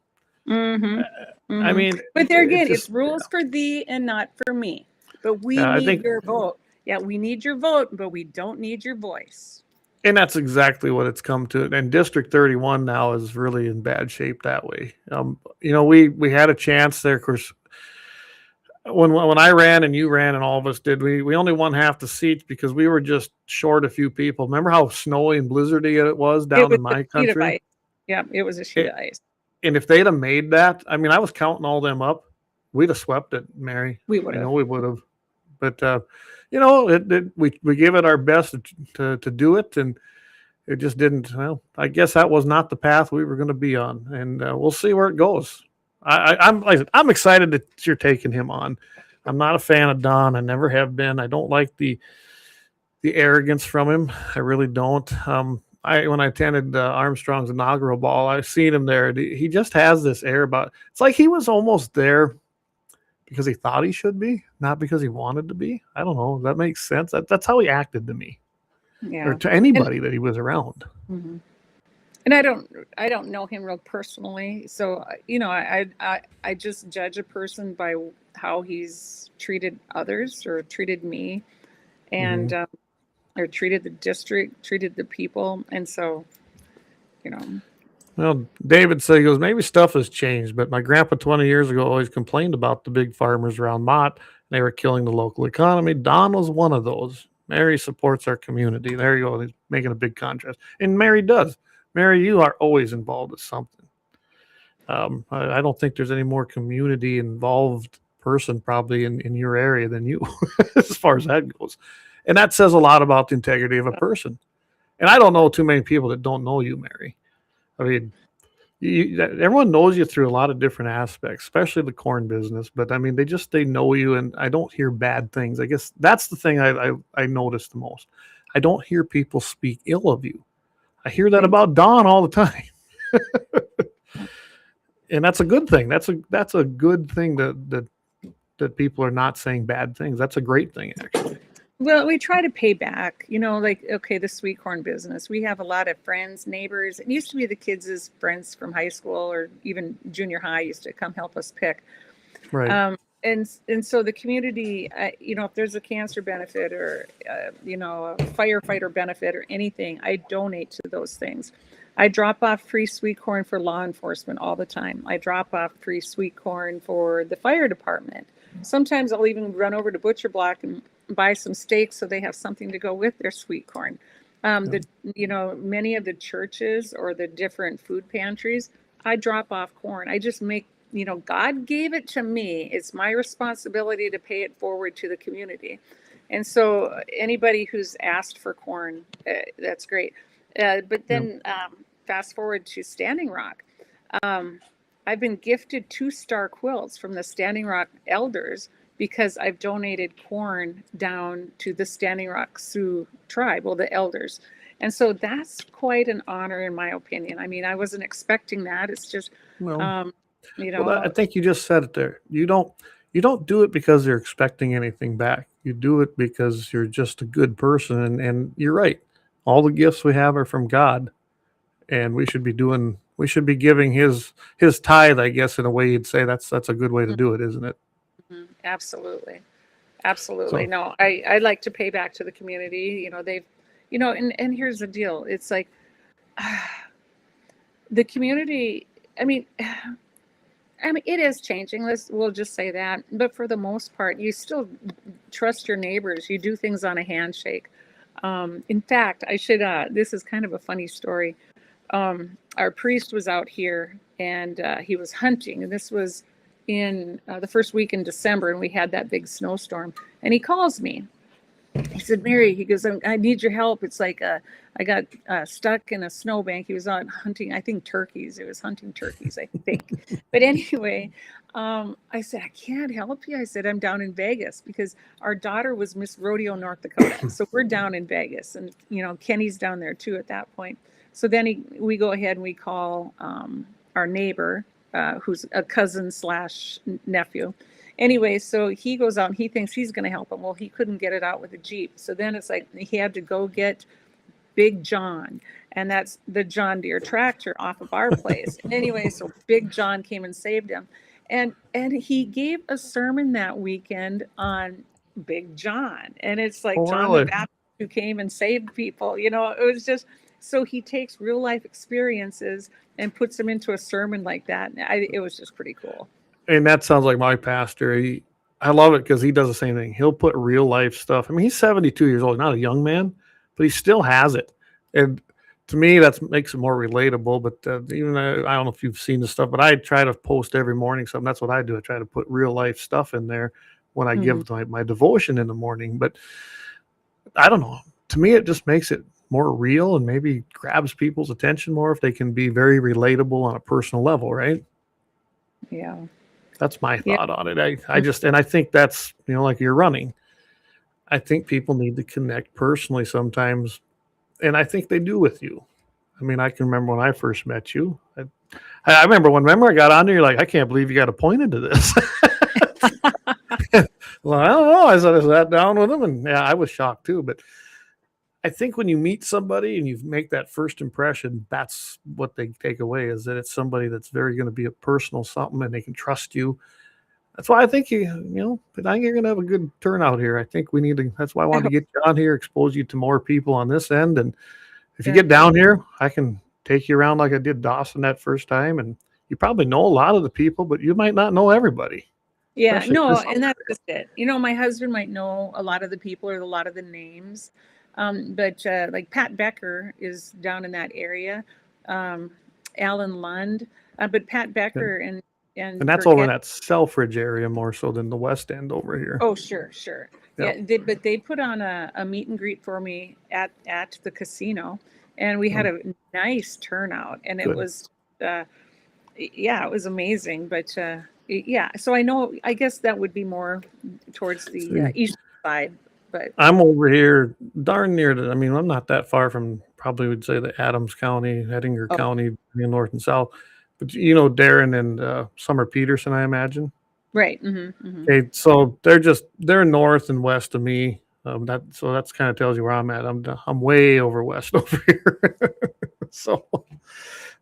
I mean, but there again, it's rules for thee and not for me. But we need your vote. Yeah, we need your vote, but we don't need your voice. And that's exactly what it's come to. And District 31 now is really in bad shape that way. We had a chance there. Of course, when I ran and you ran and all of us did, we only won half the seats because we were just short a few people. Remember how snowy and blizzardy it was down in my country? Yeah, it was a sheet of ice. And if they'd have made that, I mean, I was counting all them up. We'd have swept it, Mary. We would have. We would have. But, we gave it our best to do it. And it just didn't. Well, I guess that was not the path we were going to be on. And we'll see where it goes. I'm excited that you're taking him on. I'm not a fan of Don. I never have been. I don't like the arrogance from him. I really don't. When I attended Armstrong's inaugural ball, I've seen him there. He just has this air about. It's like he was almost there because he thought he should be, not because he wanted to be. I don't know. That makes sense. That's how he acted to me, or to anybody that he was around. Mm-hmm. And I don't know him real personally, so I just judge a person by how he's treated others or treated me, and or treated the district, treated the people, and so, Well, David said, he goes, maybe stuff has changed, but my grandpa 20 years ago always complained about the big farmers around Mott. They were killing the local economy. Don was one of those. Mary supports our community. There you go. He's making a big contrast, and Mary does. Mary, you are always involved with something. I don't think there's any more community involved person probably in your area than you, as far as that goes. And that says a lot about the integrity of a person. And I don't know too many people that don't know you, Mary. I mean, everyone knows you through a lot of different aspects, especially the corn business. But I mean, they know you, and I don't hear bad things. I guess that's the thing I notice the most. I don't hear people speak ill of you. I hear that about Don all the time. And that's a good thing. That's a good thing that people are not saying bad things. That's a great thing, actually. Well, we try to pay back, the sweet corn business. We have a lot of friends, neighbors. It used to be the kids' friends from high school or even junior high used to come help us pick. Right. And so the community, if there's a cancer benefit or, a firefighter benefit or anything, I donate to those things. I drop off free sweet corn for law enforcement all the time. I drop off free sweet corn for the fire department. Sometimes I'll even run over to Butcher Block and buy some steaks so they have something to go with their sweet corn. Many of the churches or the different food pantries, I drop off corn. I just make, God gave it to me. It's my responsibility to pay it forward to the community. And so anybody who's asked for corn, that's great. But then fast forward to Standing Rock. I've been gifted 2-star quilts from the Standing Rock elders because I've donated corn down to the Standing Rock Sioux tribe, the elders. And so that's quite an honor in my opinion. I mean, I wasn't expecting that. It's just, I think you just said it there. You don't do it because you're expecting anything back. You do it because you're just a good person. And you're right. All the gifts we have are from God, and we should be giving his tithe, I guess, in a way you'd say that's a good way to do it, isn't it? Mm-hmm. Absolutely. So, no, I like to pay back to the community. And here's the deal. It's like the community, I mean, it is changing. We'll just say that. But for the most part, you still trust your neighbors. You do things on a handshake. In fact, this is kind of a funny story. Our priest was out here and he was hunting, and this was in the first week in December, and we had that big snowstorm, and he calls me. He said, Mary, he goes, I need your help. It's like I got stuck in a snowbank. He was out hunting, I think turkeys. It was hunting turkeys, I think. But anyway, I said, I can't help you. I said, I'm down in Vegas because our daughter was Miss Rodeo, North Dakota. So we're down in Vegas, and Kenny's down there too at that point. So then we go ahead and we call our neighbor, who's a cousin / nephew. Anyway, so he goes out and he thinks he's going to help him. Well, he couldn't get it out with a Jeep. So then it's like he had to go get Big John, and that's the John Deere tractor off of our place. Anyway, so Big John came and saved him. And he gave a sermon that weekend on Big John. And it's like John the Baptist who came and saved people. You know, it was just, so he takes real life experiences and puts them into a sermon like that. It was just pretty cool. And that sounds like my pastor. I love it because he does the same thing. He'll put real life stuff. I mean, he's 72 years old, not a young man, but he still has it. And to me, that makes it more relatable. But even I don't know if you've seen the stuff, but I try to post every morning something. That's what I do. I try to put real life stuff in there when I give my devotion in the morning. But I don't know. To me, it just makes it more real and maybe grabs people's attention more if they can be very relatable on a personal level, right? Yeah. That's my thought on it. I think that's, like you're running. I think people need to connect personally sometimes. And I think they do with you. I mean, I can remember when I first met you. I remember I got on there, you're like, I can't believe you got appointed to this. Well, I don't know. I sat down with him and I was shocked too. But I think when you meet somebody and you make that first impression, that's what they take away, is that it's somebody that's very going to be a personal something and they can trust you. That's why I think I think you're going to have a good turnout here. I think we need to, that's why I wanted to get you on here, expose you to more people on this end. And if you get down here, I can take you around like I did Dawson that first time. And you probably know a lot of the people, but you might not know everybody. Yeah, and that's just it. My husband might know a lot of the people or a lot of the names. But like Pat Becker is down in that area, Alan Lund, but Pat Becker and that's over in that Selfridge area more so than the West End over here. Oh, sure. Yep. Yeah, but they put on a meet and greet for me at the casino, and we had a nice turnout, and it was, it was amazing. But so I guess that would be more towards the east side. But I'm over here darn near I'm not that far from, probably would say, the Adams County, Edinger County, north and south. But Darren and Summer Peterson, I imagine. Right. Mm-hmm. Okay, so they're north and west of me. So that's kind of tells you where I'm at. I'm way over west over here. So,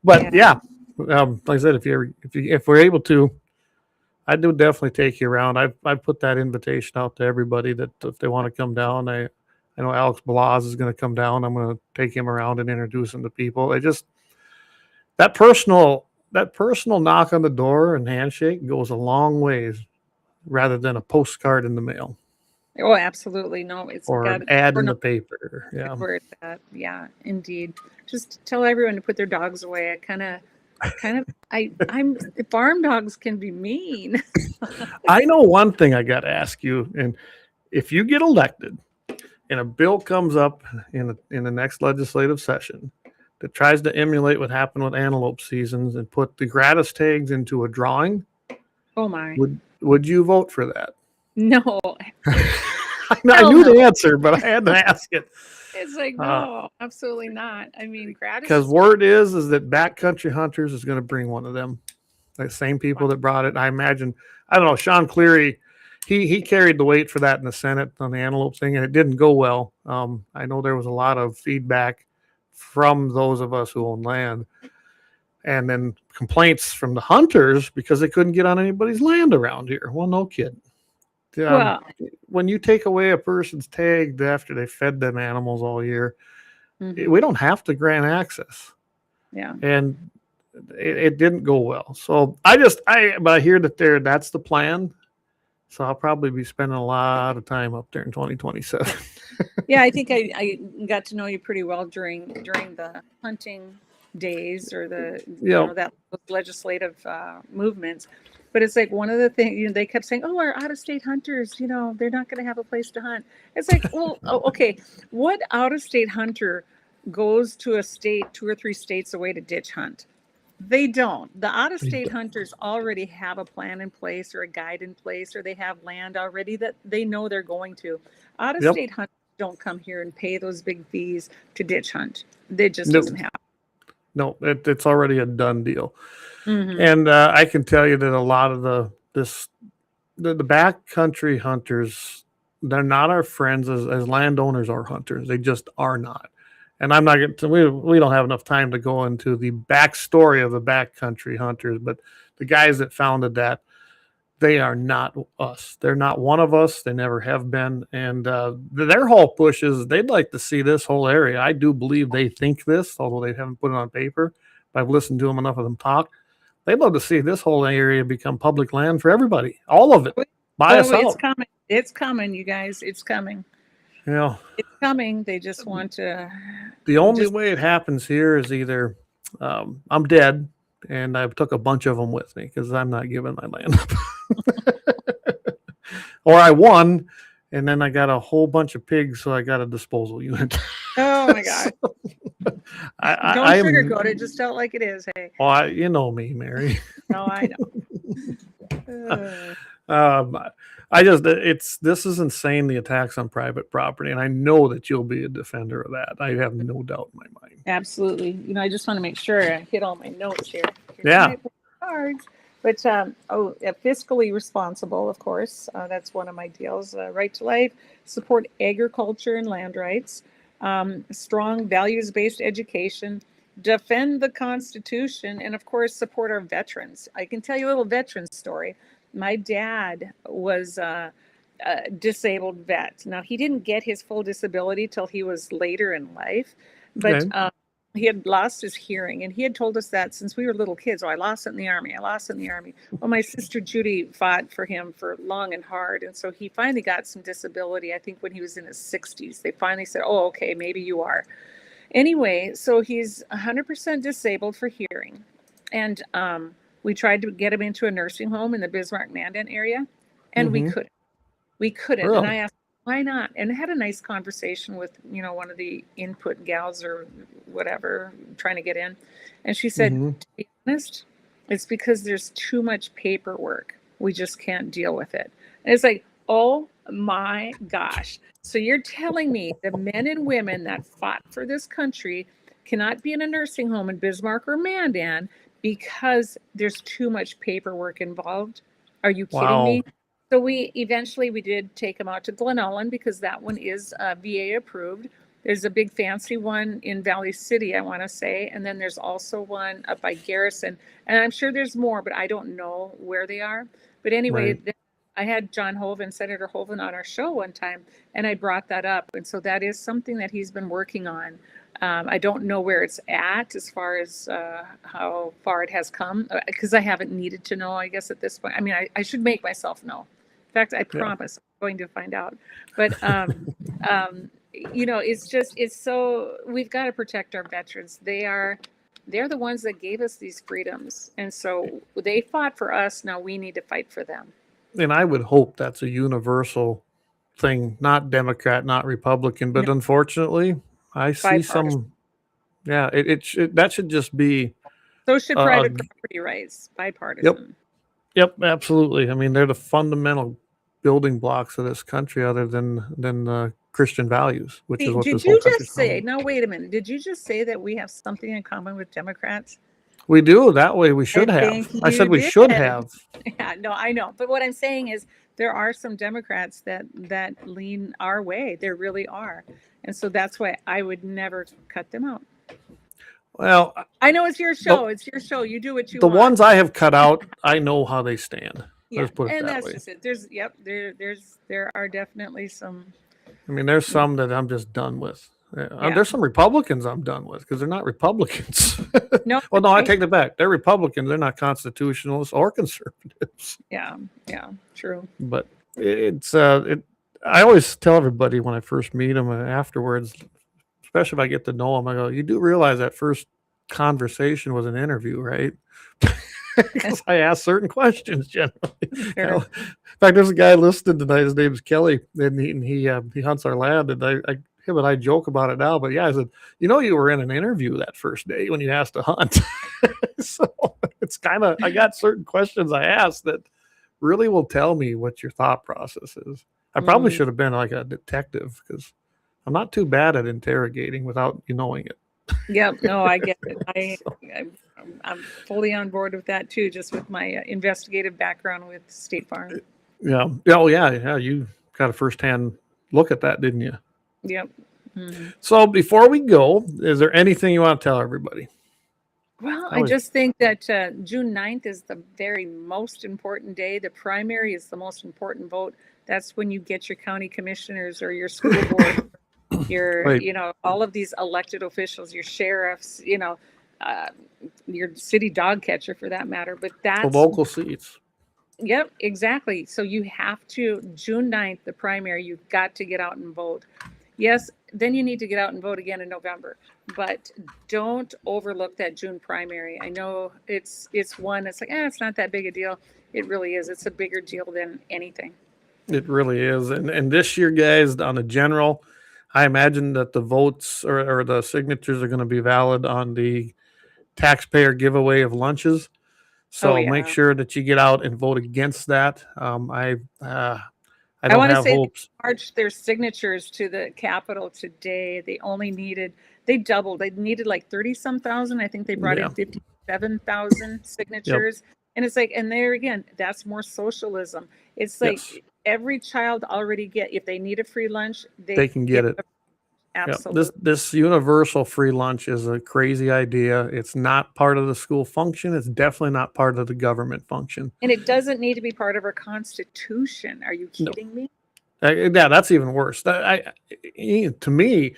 but like I said, if we're able to, I do definitely take you around. I've put that invitation out to everybody that if they want to come down. I know Alex Blaz is going to come down. I'm going to take him around and introduce him to people. That personal knock on the door and handshake goes a long ways, rather than a postcard in the mail. Oh, absolutely. No, it's or an ad in the paper. Yeah. Where it's at. Yeah, indeed. Just tell everyone to put their dogs away. I'm farm dogs can be mean. I know one thing I got to ask you, and if you get elected and a bill comes up in the next legislative session that tries to emulate what happened with antelope seasons and put the gratis tags into a drawing, oh my, would you vote for that? No. I knew the answer, but I had to ask it. It's like, no, absolutely not. I mean, gratis. Because word is that Backcountry Hunters is going to bring one of them. The same people that brought it. I imagine, I don't know, Sean Cleary, he carried the weight for that in the Senate on the antelope thing, and it didn't go well. I know there was a lot of feedback from those of us who own land, and then complaints from the hunters because they couldn't get on anybody's land around here. Well, no kidding. When you take away a person's tag after they fed them animals all year, we don't have to grant access. Yeah. And it didn't go well. So but I hear that that's the plan. So I'll probably be spending a lot of time up there in 2027. Yeah, I think I got to know you pretty well during the hunting days or that legislative movements. But it's like one of the things, they kept saying, our out-of-state hunters, they're not going to have a place to hunt. It's like, well, okay, what out-of-state hunter goes to a state 2 or 3 states away to ditch hunt? They don't. The out-of-state hunters already have a plan in place or a guide in place, or they have land already that they know they're going to. Out-of-state hunters don't come here and pay those big fees to ditch hunt. They just doesn't happen. No, it's already a done deal. Mhm. And I can tell you that a lot of the backcountry hunters, they're not our friends as landowners or hunters. They just are not. And I'm not getting to, we don't have enough time to go into the backstory of the backcountry hunters, but the guys that founded that, they are not us. They're not one of us. They never have been. And their whole push is they'd like to see this whole area. I do believe they think this, although they haven't put it on paper. But I've listened to them enough of them talk. They'd love to see this whole area become public land for everybody. All of it. Buy us it's out. coming. It's coming, you guys. It's coming. Yeah. It's coming. They just want to. The only way it happens here is either I'm dead and I took a bunch of them with me because I'm not giving my land up. Or I won and then I got a whole bunch of pigs, so I got a disposal unit. Oh my God. Don't sugarcoat it. Just tell it like it is. Hey. Well, you know me, Mary. No, I know. This is insane, the attacks on private property, and I know that you'll be a defender of that. I have no doubt in my mind. Absolutely. I just want to make sure I hit all my notes here. Yeah. Cards. But fiscally responsible, of course. That's one of my deals. Right to life, support agriculture and land rights, strong values-based education, defend the Constitution, and of course, support our veterans. I can tell you a little veteran story. My dad was a disabled vet. Now, he didn't get his full disability till he was later in life, but he had lost his hearing, and he had told us that since we were little kids. Oh, I lost it in the Army. I lost it in the Army. Well, my sister Judy fought for him for long and hard, and so he finally got some disability, I think when he was in his 60s. They finally said, oh, okay, maybe you are. Anyway, so he's 100% disabled for hearing, and we tried to get him into a nursing home in the Bismarck Mandan area, and we couldn't. We couldn't. Really? And I asked, why not? And I had a nice conversation with, one of the input gals or whatever, trying to get in. And she said, to be honest, it's because there's too much paperwork. We just can't deal with it. And it's like, oh my gosh. So you're telling me the men and women that fought for this country cannot be in a nursing home in Bismarck or Mandan because there's too much paperwork involved? Are you kidding me? So we did take them out to Glen Ellen because that one is VA approved. There's a big fancy one in Valley City, I want to say. And then there's also one up by Garrison. And I'm sure there's more, but I don't know where they are. But anyway, I had John Hoven, Senator Hoven, on our show one time, and I brought that up. And so that is something that he's been working on. I don't know where it's at as far as how far it has come, because I haven't needed to know, I guess, at this point. I mean, I should make myself know. In fact, I promise I'm going to find out. But, it's so, we've got to protect our veterans. They're the ones that gave us these freedoms. And so they fought for us. Now we need to fight for them. And I would hope that's a universal thing, not Democrat, not Republican, but unfortunately, I see some, that should just be. So should private property rights, bipartisan. Yep, absolutely. I mean, they're the fundamental building blocks of this country, other than Christian values, which is what this whole country's Did you just say? Now, wait a minute. Did you just say that we have something in common with Democrats? We do. That way, we should have. I said we should have. Yeah, no, I know. But what I'm saying is, there are some Democrats that lean our way. There really are, and so that's why I would never cut them out. Well, I know it's your show. It's your show. You do what you want. The ones I have cut out, I know how they stand. Yeah, Let's put it and that that's way. just it. There are definitely some. I mean, there's some that I'm just done with. There's some Republicans I'm done with because they're not Republicans. No. Well, no, I take it back. They're Republicans. They're not constitutionalists or conservatives. Yeah, true. But I always tell everybody when I first meet them and afterwards, especially if I get to know them, I go, you do realize that first conversation was an interview, right? Because I ask certain questions generally. Sure. In fact, there's a guy listed tonight. His name's Kelly, and he hunts our land. And him and I joke about it now. But yeah, I said, you were in an interview that first day when you asked to hunt. So it's kind of, I got certain questions I asked that really will tell me what your thought process is. I probably should have been like a detective because I'm not too bad at interrogating without you knowing it. Yep. No, I get it. I'm fully on board with that too, just with my investigative background with State Farm. Yeah. Oh, yeah. You got a firsthand look at that, didn't you? Yep. Mm-hmm. So before we go, is there anything you want to tell everybody? Well, I just think that June 9th is the very most important day. The primary is the most important vote. That's when you get your county commissioners or your school board, your, Right. All of these elected officials, your sheriffs, your city dog catcher for that matter. But The that's, local seats. yep, exactly. So you have to, June 9th, the primary, you've got to get out and vote. Yes, then you need to get out and vote again in November, but don't overlook that June primary. I know it's one, it's like, it's not that big a deal. It really is. It's a bigger deal than anything. It really is. And this year, guys, on the general, I imagine that the votes or the signatures are going to be valid on the taxpayer giveaway of lunches. So make sure that you get out and vote against that. I don't want to have say hopes. they marched their signatures to the Capitol today. They doubled. They needed like 30-some thousand. I think they brought in 57,000 signatures. Yep. And it's like, and there again, that's more socialism. It's like every child already if they need a free lunch, they can get it. Absolutely. Yep. This universal free lunch is a crazy idea. It's not part of the school function. It's definitely not part of the government function. And it doesn't need to be part of our Constitution. Are you kidding me? Yeah, that's even worse. To me,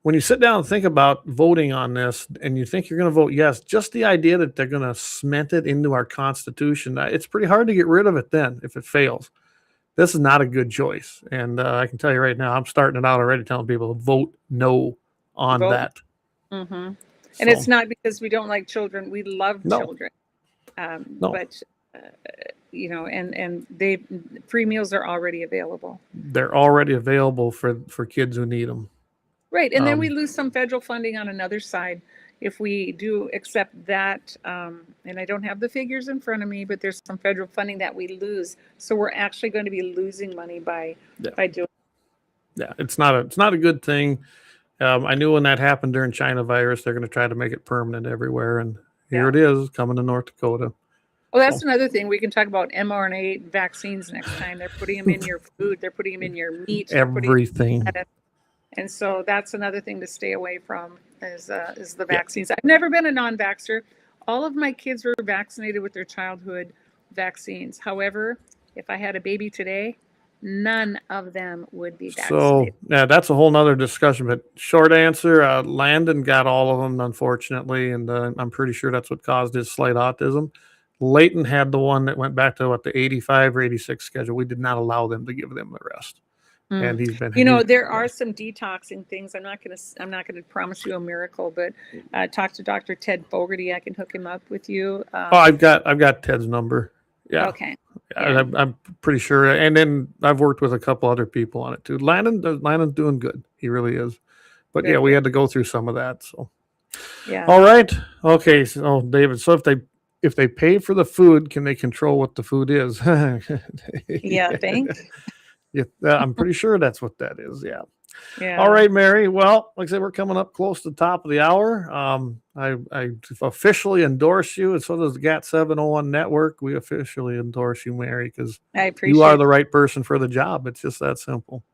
when you sit down and think about voting on this and you think you're going to vote yes, just the idea that they're going to cement it into our Constitution, it's pretty hard to get rid of it then if it fails. This is not a good choice. And I can tell you right now, I'm starting it out already telling people to vote no on that. Mm-hmm. And it's not because we don't like children. We love children. But, and free meals are already available. They're already available for kids who need them. Right. And then we lose some federal funding on another side if we do accept that. And I don't have the figures in front of me, but there's some federal funding that we lose. So we're actually going to be losing money by doing. Yeah, it's not a good thing. I knew when that happened during China virus, they're going to try to make it permanent everywhere. And here it is coming to North Dakota. Well, that's another thing. We can talk about mRNA vaccines next time. They're putting them in your food. They're putting them in your meat. Everything. And so that's another thing to stay away from is the vaccines. I've never been a non-vaxxer. All of my kids were vaccinated with their childhood vaccines. However, if I had a baby today, none of them would be vaccinated. So, that's a whole nother discussion. But short answer, Landon got all of them, unfortunately. And I'm pretty sure that's what caused his slight autism. Leighton had the one that went back to the 85 or 86 schedule. We did not allow them to give them the rest. And he's been. There are some detoxing things. I'm not gonna promise you a miracle, but talk to Dr. Ted Fogarty. I can hook him up with you. I've got Ted's number. Yeah. Okay. Yeah. I'm pretty sure. And then I've worked with a couple other people on it too. Landon's doing good. He really is. But we had to go through some of that. So. Yeah. All right. Okay. So David. So if they pay for the food, can they control what the food is? Yeah. Thanks. Yeah, I'm pretty sure that's what that is. Yeah. Yeah. All right, Mary. Well, like I said, we're coming up close to the top of the hour. I officially endorse you, and so does the GOP701 network. We officially endorse you, Mary, because you are the right person for the job. It's just that simple.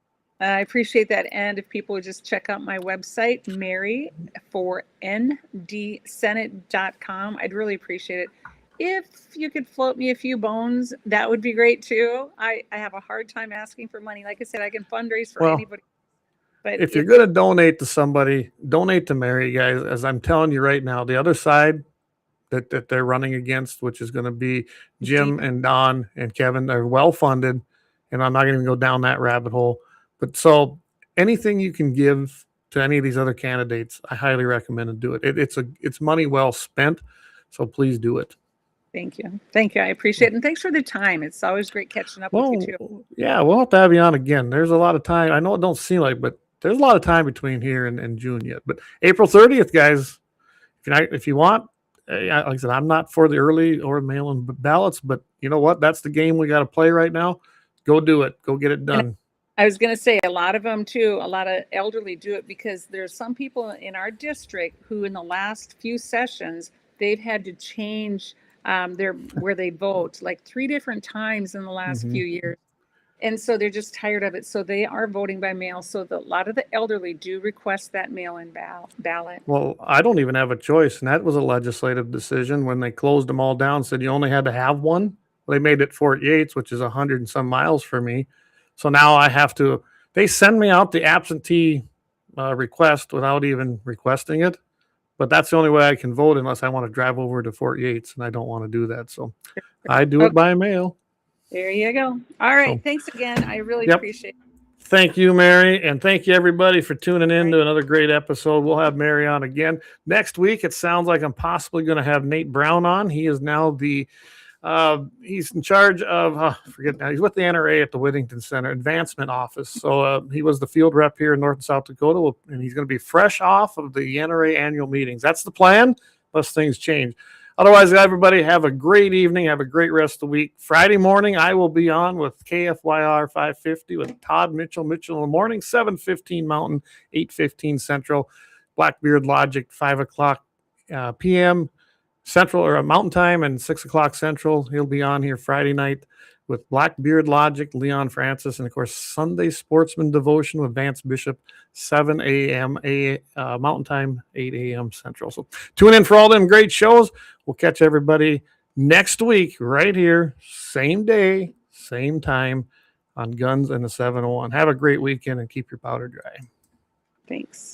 I appreciate that. And if people would just check out my website, Mary for ndsenate.com, I'd really appreciate it. If you could float me a few bones, that would be great too. I have a hard time asking for money. Like I said, I can fundraise for anybody. But if you're going to donate to somebody, donate to Mary, guys. As I'm telling you right now, the other side that they're running against, which is going to be Jim and Don and Kevin, they're well funded. And I'm not going to go down that rabbit hole. But so anything you can give to any of these other candidates, I highly recommend to do it. It's money well spent. So please do it. Thank you. I appreciate it. And thanks for the time. It's always great catching up with you too. Yeah, we'll have to have you on again. There's a lot of time. I know it don't seem like, but there's a lot of time between here and June yet. But April 30th, guys, if you want, like I said, I'm not for the early or mail-in ballots, but you know what? That's the game we got to play right now. Go do it. Go get it done. I was going to say a lot of them too, a lot of elderly do it because there's some people in our district who in the last few sessions, they've had to change where they vote like 3 different times in the last few years. And so they're just tired of it. So they are voting by mail. So a lot of the elderly do request that mail-in ballot. Well, I don't even have a choice. And that was a legislative decision when they closed them all down, said you only had to have one. They made it Fort Yates, which is 100 and some miles for me. So now I have to, they send me out the absentee request without even requesting it. But that's the only way I can vote unless I want to drive over to Fort Yates, and I don't want to do that. So I do it by mail. There you go. All right. So, thanks again. I really yep. appreciate it. Thank you, Mary. And thank you, everybody, for tuning in to another great episode. We'll have Mary on again. Next week, it sounds like I'm possibly going to have Nate Brown on. He is now the, he's in charge of, forget now, he's with the NRA at the Whittington Center Advancement Office. So he was the field rep here in North and South Dakota, and he's going to be fresh off of the NRA annual meetings. That's the plan, unless things change. Otherwise, everybody have a great evening. Have a great rest of the week. Friday morning, I will be on with KFYR 550 with Todd Mitchell in the morning, 7:15 Mountain, 8:15 Central. Blackbeard Logic, 5 o'clock p.m. Central or Mountain Time and 6 o'clock Central. He'll be on here Friday night with Blackbeard Logic, Leon Francis, and of course Sunday Sportsman Devotion with Vance Bishop, 7 a.m. Mountain Time, 8 a.m. Central. So tune in for all them great shows. We'll catch everybody next week right here, same day, same time on Guns and the 701. Have a great weekend and keep your powder dry. Thanks.